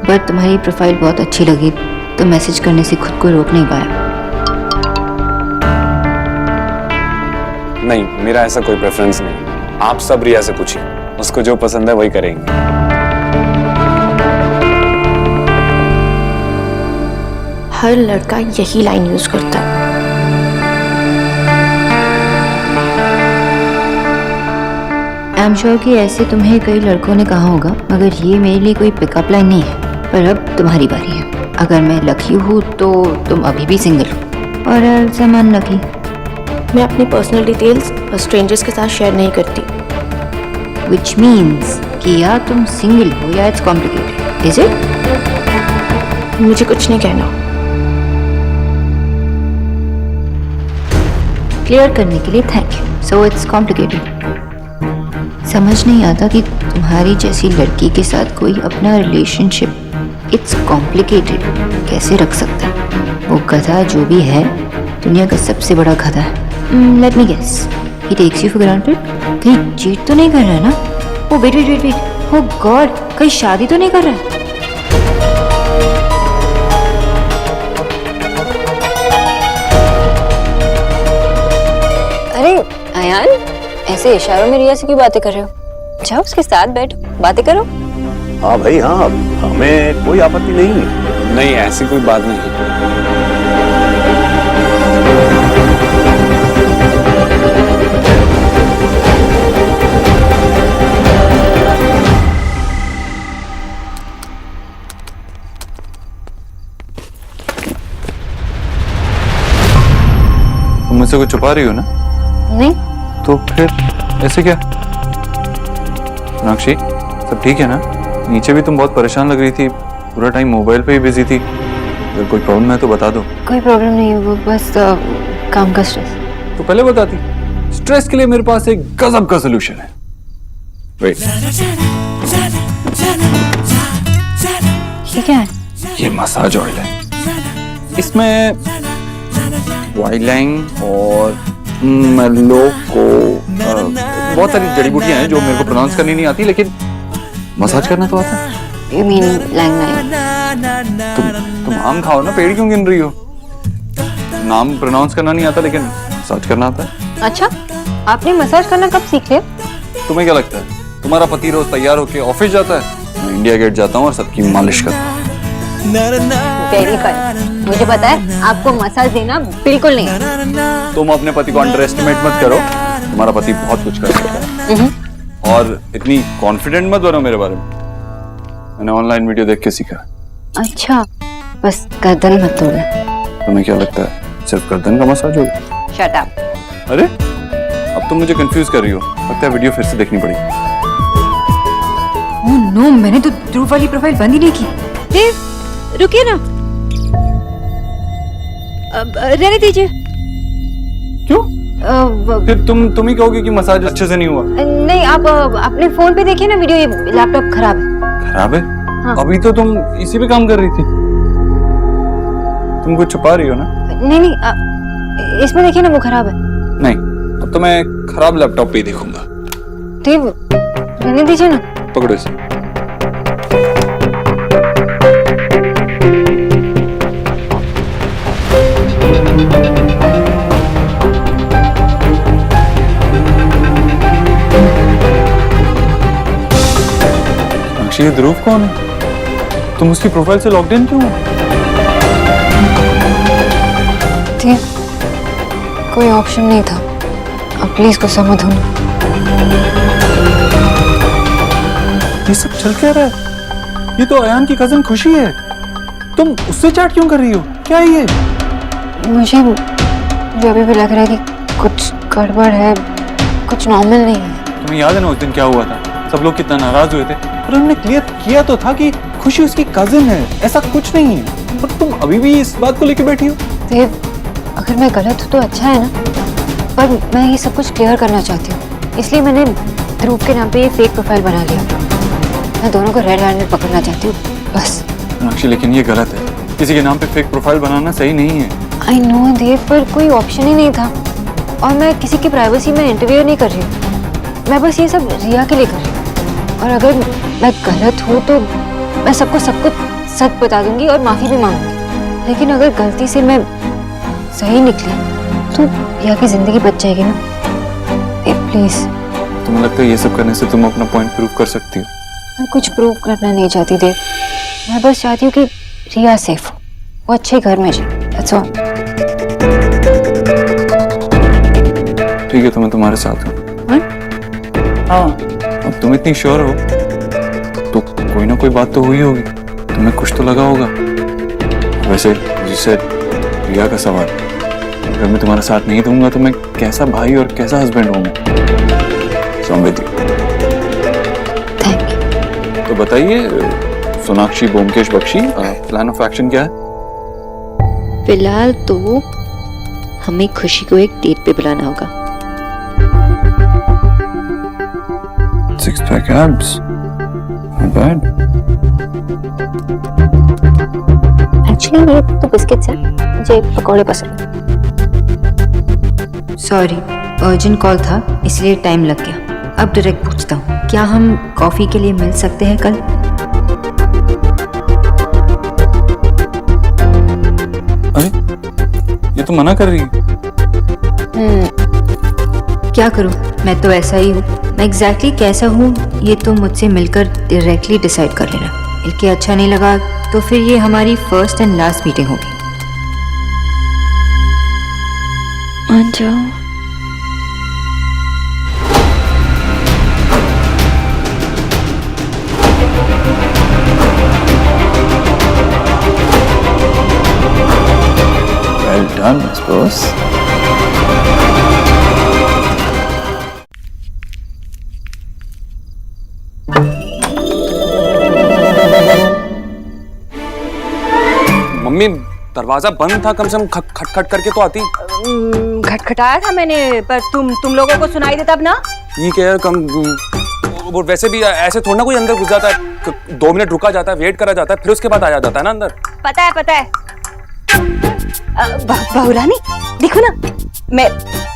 बट तुम्हारी प्रोफाइल बहुत अच्छी लगी तो मैसेज करने से खुद को रोक नहीं पाया। नहीं, मेरा ऐसा कोई प्रेफरेंस नहीं। आप सब रिया से पूछिए, उसको जो पसंद है वही करेंगे। हर लड़का यही लाइन यूज करता है। आई एम श्योर कि ऐसे तुम्हें कई लड़कों ने कहा होगा, मगर ये मेरे लिए कोई पिकअप लाइन नहीं है। पर अब तुम्हारी बारी है। अगर मैं लकी हूँ तो तुम अभी भी सिंगल हो, और समान लकी। मैं अपनी पर्सनल डिटेल्स स्ट्रेंजर्स के साथ शेयर नहीं करती। Which means कि या तुम सिंगल हो या इट्स कॉम्प्लिकेटेड, इज इट? मुझे कुछ नहीं कहना। क्लियर करने के लिए thank you. So it's complicated. समझ नहीं आता कि तुम्हारी जैसी लड़की के साथ कोई अपना रिलेशनशिप इट्स कॉम्प्लिकेटेड कैसे रख सकता है। वो गधा जो भी है दुनिया का सबसे बड़ा गधा है। Let me guess, he takes you for granted. कहीं चीट तो नहीं कर रहा है ना? Oh wait wait wait wait, oh God, कहीं शादी तो नहीं कर रहा है? अरे आयान, ऐसे इशारों में रिया से क्यों बातें कर रहे हो? जाओ उसके साथ बैठो, बातें करो। हाँ भाई हाँ, हमें कोई आपत्ति नहीं है। नहीं, ऐसी कोई बात नहीं। तुम मुझसे कुछ छुपा रही हो ना? नहीं। तो फिर ऐसे क्या? सोनाक्षी, सब ठीक है ना? नीचे भी तुम बहुत परेशान लग रही थी, पूरा टाइम मोबाइल पे ही बिजी थी। अगर कोई प्रॉब्लम है तो बता दो। कोई प्रॉब्लम नहीं है, वो बस काम का स्ट्रेस। तो पहले बताती। स्ट्रेस के लिए मेरे पास एक गजब का सलूशन है। वेट, ये क्या है? ये मसाज ऑयल है। इसमें वाइलाइन और मेलोको, बहुत सारी जड़ी बूटियां हैं जो मेरे को प्रोनाउंस करनी नहीं आती, लेकिन मसाज करना तो आता है। You mean लैंगनाइन? तुम आम खाओ ना, पेड़ क्यों गिन रही हो? नाम प्रोनाउंस करना नहीं आता, लेकिन मसाज करना आता है। अच्छा, आपने मसाज करना कब सीख लिया? तुम्हें क्या लगता है तुम्हारा पति रोज तैयार होके ऑफिस जाता है? मैं इंडिया गेट जाता हूँ और सबकी मालिश करता हूँ। Very good. मुझे पता है आपको मसाज देना बिल्कुल नहीं। तुम अपने पति को अंडर एस्टिमेट मत करो, तुम्हारा पति बहुत कुछ कर सकता है। और इतनी कॉन्फिडेंट मत बनो मेरे बारे में, मैंने ऑनलाइन वीडियो देख के सीखा। अच्छा, बस गर्दन मत तोड़ना। तुम्हें क्या लगता है सिर्फ गर्दन का मसाज होगा? Shut up. अरे अब तुम मुझे कंफ्यूज कर रही हो, लगता है वीडियो फिर से देखनी पड़ेगी। ओह नो, मैंने तो ध्रुव वाली प्रोफाइल बंद ही नहीं की। देव, रुकिए ना, रहने दीजिए। क्यों? फिर तुम ही कहोगे कि मसाज अच्छे से नहीं हुआ। नहीं, आप अपने फोन पे देखिए ना वीडियो, ये लैपटॉप खराब है। खराब है? हाँ। अभी तो तुम इसी पे काम कर रही थी। तुम कुछ छुपा रही हो ना? नहीं नहीं, इसमें देखिए ना, वो खराब है। नहीं, अब तो मैं खराब लैपटॉप पे ही देखूंगा। देव, रहने दीजिए ना। पकड़ो इसे। ये ध्रुव कौन है? तुम उसकी प्रोफाइल से लॉग्ड इन क्यों हो? कोई ऑप्शन नहीं था, अब प्लीज गुस्सा मत होना। ये सब चल क्या रहा है? ये तो अयान की कजन खुशी है, तुम उससे चैट क्यों कर रही हो? क्या है ये? मुझे अभी भी लग रहा है कि कुछ गड़बड़ है, कुछ नॉर्मल नहीं है। तुम्हें याद है ना उस दिन क्या हुआ था? सब लोग कितना नाराज हुए थे, पर हमने क्लियर किया तो था कि खुशी उसकी कजिन है, ऐसा कुछ नहीं है। पर तुम अभी भी इस बात को लेकर बैठी हो। देव, अगर मैं गलत हूँ तो अच्छा है ना, पर मैं ये सब कुछ क्लियर करना चाहती हूँ, इसलिए मैंने ध्रुव के नाम पे ये फेक प्रोफाइल बना लिया। मैं दोनों को रेड हैंडेड पकड़ना चाहती हूँ, बस। सोनाक्षी, लेकिन ये गलत है, किसी के नाम पे फेक प्रोफाइल बनाना सही नहीं है। आई नो देव, पर कोई ऑप्शन ही नहीं था, और मैं किसी की प्राइवेसी में इंटरव्यू नहीं कर रही हूँ, मैं बस ये सब रिया के लिए कर रही हूँ। और अगर मैं गलत हूँ तो मैं सबको सब कुछ सच बता दूंगी और माफी भी मांगूंगी, लेकिन अगर गलती से मैं सही निकली तो रिया की जिंदगी बच जाएगी ना। प्लीज। तुम्हें लगता है ये सब करने से तुम अपना पॉइंट प्रूव कर सकती हो? मैं कुछ प्रूव करना नहीं चाहती देव, मैं बस चाहती हूँ कि रिया सेफ हो, वो अच्छे घर में जाए, दैट्स ऑल। ठीक है, तो मैं तुम्हारे साथ हूँ। हाँ, अब तुम इतनी श्योर हो तो कोई ना कोई बात तो हुई होगी, तुम्हें कुछ तो लगा होगा। वैसे जिससे रिया का सवाल, अगर मैं तुम्हारा साथ नहीं दूंगा तो मैं कैसा भाई और कैसा हस्बैंड हूँ? Thank you. तो बताइए Sonakshi Byomkesh Bakshi, plan of action क्या है? फिलहाल तो हमें खुशी को एक डेट पे बुलाना होगा। Six pack abs, not bad. Actually मेरे तो बिस्किट्स हैं, मुझे पकौड़े पसंद। सॉरी, अर्जेंट कॉल था इसलिए टाइम लग गया। अब डायरेक्ट पूछता हूँ, क्या हम कॉफी के लिए मिल सकते हैं कल? अरे ये तो मना कर रही है। क्या करूं, मैं तो ऐसा ही हूँ। मैं एग्जैक्टली कैसा हूँ ये तो मुझसे मिलकर डायरेक्टली डिसाइड कर लेना। मिलके अच्छा नहीं लगा तो फिर ये हमारी फर्स्ट एंड लास्ट मीटिंग होगी। मान जाओ। Well done, Miss Boss. Mummy दरवाजा बंद था, कम से कम खटखट करके तो आती। खटखटाया था मैंने, पर तुम लोगों को सुनाई देता अब ना। ठीक है, कम वो वैसे भी ऐसे थोड़ा ना कोई अंदर घुस जाता है, 2 मिनट रुका जाता है, वेट करा जाता है, फिर उसके बाद आया जाता है ना अंदर। पता है। बहू रानी देखो ना, मैं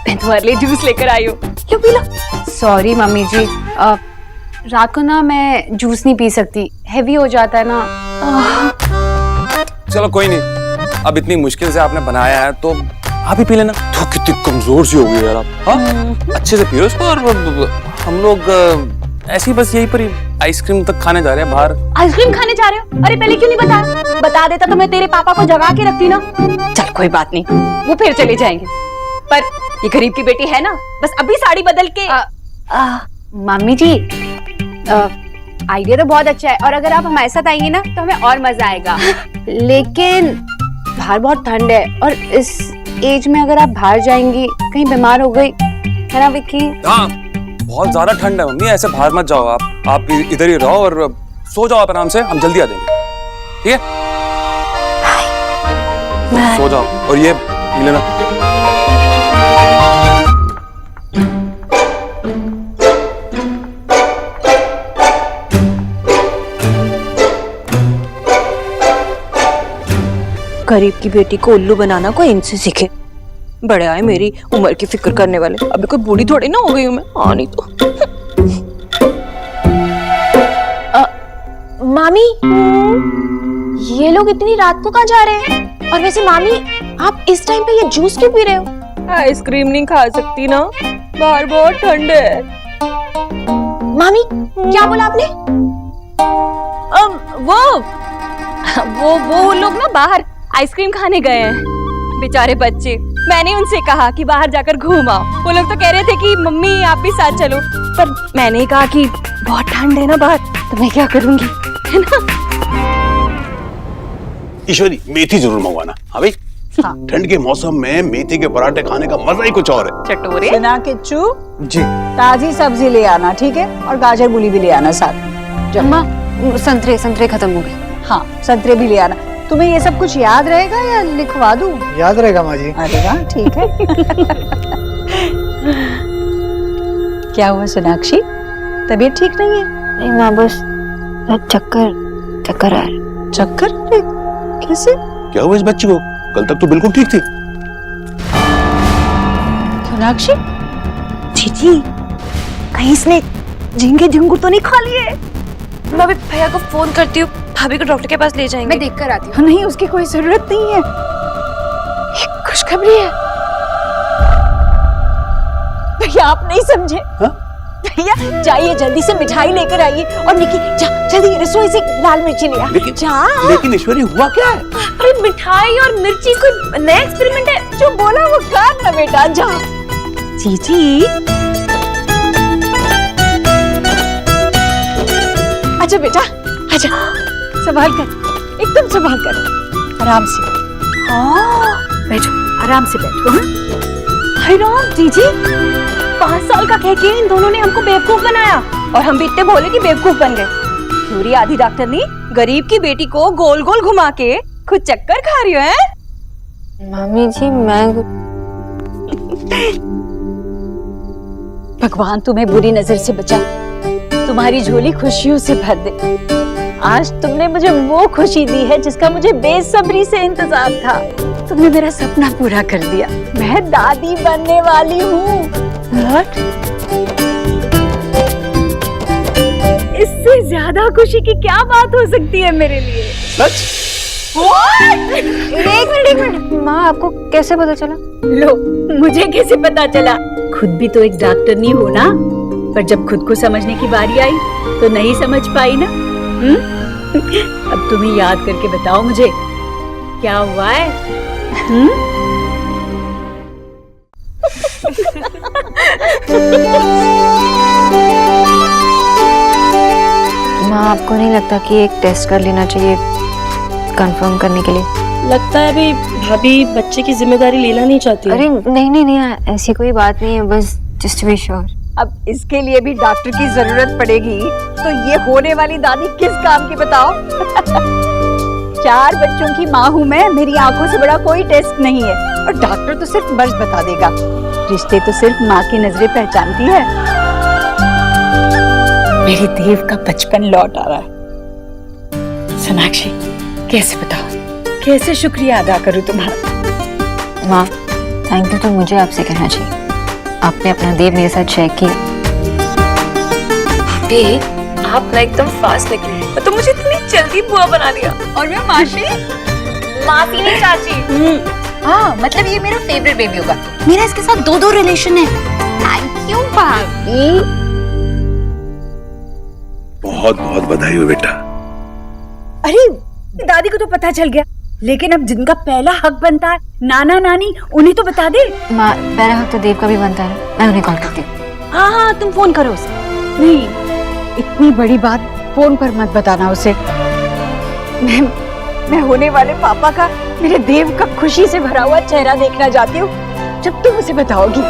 तुम्हारे लिए जूस लेकर आई हूँ, लो पी लो। सॉरी मम्मी जी, रात को ना मैं जूस नहीं पी सकती, हैवी हो जाता है ना। चलो कोई नहीं, अब इतनी मुश्किल से आपने बनाया है तो आप ही पी लेना। तो कितनी कमजोर सी हो गई यार आप। हाँ अच्छे से पियो इसको। और हम लोग ऐसे ही बस यहीं पर ही आइसक्रीम तक खाने जा रहे हैं बाहर। आइसक्रीम खाने जा रहे हो? अरे पहले क्यों नहीं बताया? बता देता तो मैं तेरे पापा को जगा के रखती ना। चल कोई बात नहीं, वो फिर चले जाएंगे। पर ये गरीब की बेटी है ना, बस अभी साड़ी बदल के। मम्मी जी आइडिया तो बहुत अच्छा है, और अगर आप हमारे साथ आएंगे ना तो हमें और मजा आएगा। लेकिन बाहर बहुत ठंड है, और इस एज में अगर आप बाहर जाएंगी, कहीं बीमार हो गई है ना विक्की? हाँ बहुत ज्यादा ठंड है मम्मी, ऐसे बाहर मत जाओ आप इधर ही रहो और सो जाओ आप आराम से, हम जल्दी आ जाएंगे। ठीक है सो जाओ, और ये पी लेना। गरीब की बेटी को उल्लू बनाना कोई इनसे सीखे। बड़े आए मेरी उम्र की फिक्र करने वाले, अभी कोई बूढ़ी थोड़ी ना हो गई हूँ मैं। हाँ नहीं तो। मामी ये लोग इतनी रात को कहाँ जा रहे हैं? और वैसे मामी आप इस टाइम पे ये जूस क्यों पी रहे हो? आइसक्रीम नहीं खा सकती ना, बाहर बहुत ठंड है। मामी क्या बोला आपने? वो लोग ना बाहर आइसक्रीम खाने गए हैं, बेचारे बच्चे। मैंने उनसे कहा कि बाहर जाकर घूम आओ। वो लोग तो कह रहे थे कि मम्मी आप भी साथ चलो, पर मैंने कहा कि बहुत ठंड है ना बाहर, तो मैं क्या करूंगी, है ना। ईश्वरी मेथी जरूर मंगवाना। हाँ भाई, ठंड के मौसम में मेथी के पराठे खाने का मजा ही कुछ और है। चटोरे सुना किच्चू जी ताजी सब्जी ले आना, ठीक है? और गाजर मूली भी ले आना साथ। अम्मा संतरे खत्म हो गए। हाँ संतरे भी ले आना। तुम्हें ये सब कुछ याद रहेगा या लिखवा दूं? याद रहेगा माँ जी। अरे वाह ठीक है। क्या हुआ सोनाक्षी, तबीयत ठीक नहीं है? नहीं माँ, बस चक्कर आ रहा। चक्कर? अरे कैसे? क्या हुआ इस बच्ची को? कल तक तो बिल्कुल ठीक थी। सोनाक्षी जीजी कहीं इसने झींगे झिंगुर तो नहीं खा लिए? मैं अभी भैया को फोन करती हूँ, भाभी को डॉक्टर के पास ले जाएंगे। मैं देख कर आती हूँ। नहीं उसकी कोई जरूरत नहीं है, खुशखबरी है। भैया आप नहीं समझे। भैया जाइए जल्दी से मिठाई लेकर आइए, और निकी जा जल्दी रसोई से लाल मिर्ची ले आ। लेकिन ईश्वरी हुआ क्या है? अरे मिठाई और मिर्ची कोई नया एक्सपेरिमेंट है, जो बोला वो कर ना बेटा, जा। जीजी अच्छा बेटा आजा, संभाल कर, एकदम संभाल कर, आराम से। हाँ बैठो, आराम से बैठो। हाय राम जीजी, 5 साल का कह के इन दोनों ने हमको बेवकूफ बनाया, और हम भी इतने भोले कि बेवकूफ बन गए। पूरी आधी डॉक्टरनी गरीब की बेटी को गोल गोल घुमा के खुद चक्कर खा रही हो है? मामी जी मैं भगवान तुम्हें बुरी नजर से बचा, तुम्हारी झोली खुशियों से भर दे। आज तुमने मुझे वो खुशी दी है जिसका मुझे बेसब्री से इंतजार था। तुमने मेरा सपना पूरा कर दिया, मैं दादी बनने वाली हूँ। इससे ज्यादा खुशी की क्या बात हो सकती है मेरे लिए? सच? एक मिनट माँ, आपको कैसे पता चला? लो, मुझे कैसे पता चला? खुद भी तो एक डॉक्टर नहीं हो ना, पर जब खुद को समझने की बारी आई तो नहीं समझ पाई ना। अब तुम्हें याद करके बताओ मुझे क्या हुआ है? माँ, आपको नहीं लगता कि एक टेस्ट कर लेना चाहिए कंफर्म करने के लिए? लगता है अभी भाभी बच्चे की जिम्मेदारी लेना नहीं चाहती। अरे नहीं, ऐसी कोई बात नहीं है, बस जस्ट टू बी श्योर। अब इसके लिए भी डॉक्टर की जरूरत पड़ेगी तो ये होने वाली दादी किस काम की बताओ? 4 बच्चों की माँ हूँ मैं, मेरी आंखों से बड़ा कोई टेस्ट नहीं है, और डॉक्टर तो सिर्फ मर्ज बता देगा। रिश्ते तो सिर्फ माँ की नजरें पहचानती है। मेरी देव का बचपन लौट आ रहा है। सोनाक्षी, कैसे बताओ, कैसे शुक्रिया अदा करूँ तुम्हारा? माँ, थैंक यू तो मुझे आपसे कहना चाहिए। आपने अपना देव मेरे साथ शेयर किया। आप ना एकदम फास्ट निकली, तो मुझे इतनी जल्दी बुआ बना लिया। और मैं मासी नहीं चाची। हाँ, मतलब ये मेरा फेवरेट बेबी होगा। मेरा इसके साथ 2 रिलेशन है। थैंक यू भाभी। बहुत बहुत बधाई हो बेटा। अरे दादी को तो पता चल गया, लेकिन अब जिनका पहला हक बनता है नाना नानी, उन्हें तो बता दे। माँ, पहला हक तो देव का भी बनता है, मैं उन्हें कॉल करती हूँ। हाँ, तुम फोन करो उसे। नहीं, इतनी बड़ी बात फोन पर मत बताना उसे। मैं होने वाले पापा का, मेरे देव का खुशी से भरा हुआ चेहरा देखना चाहती हूँ जब तुम उसे बताओगी।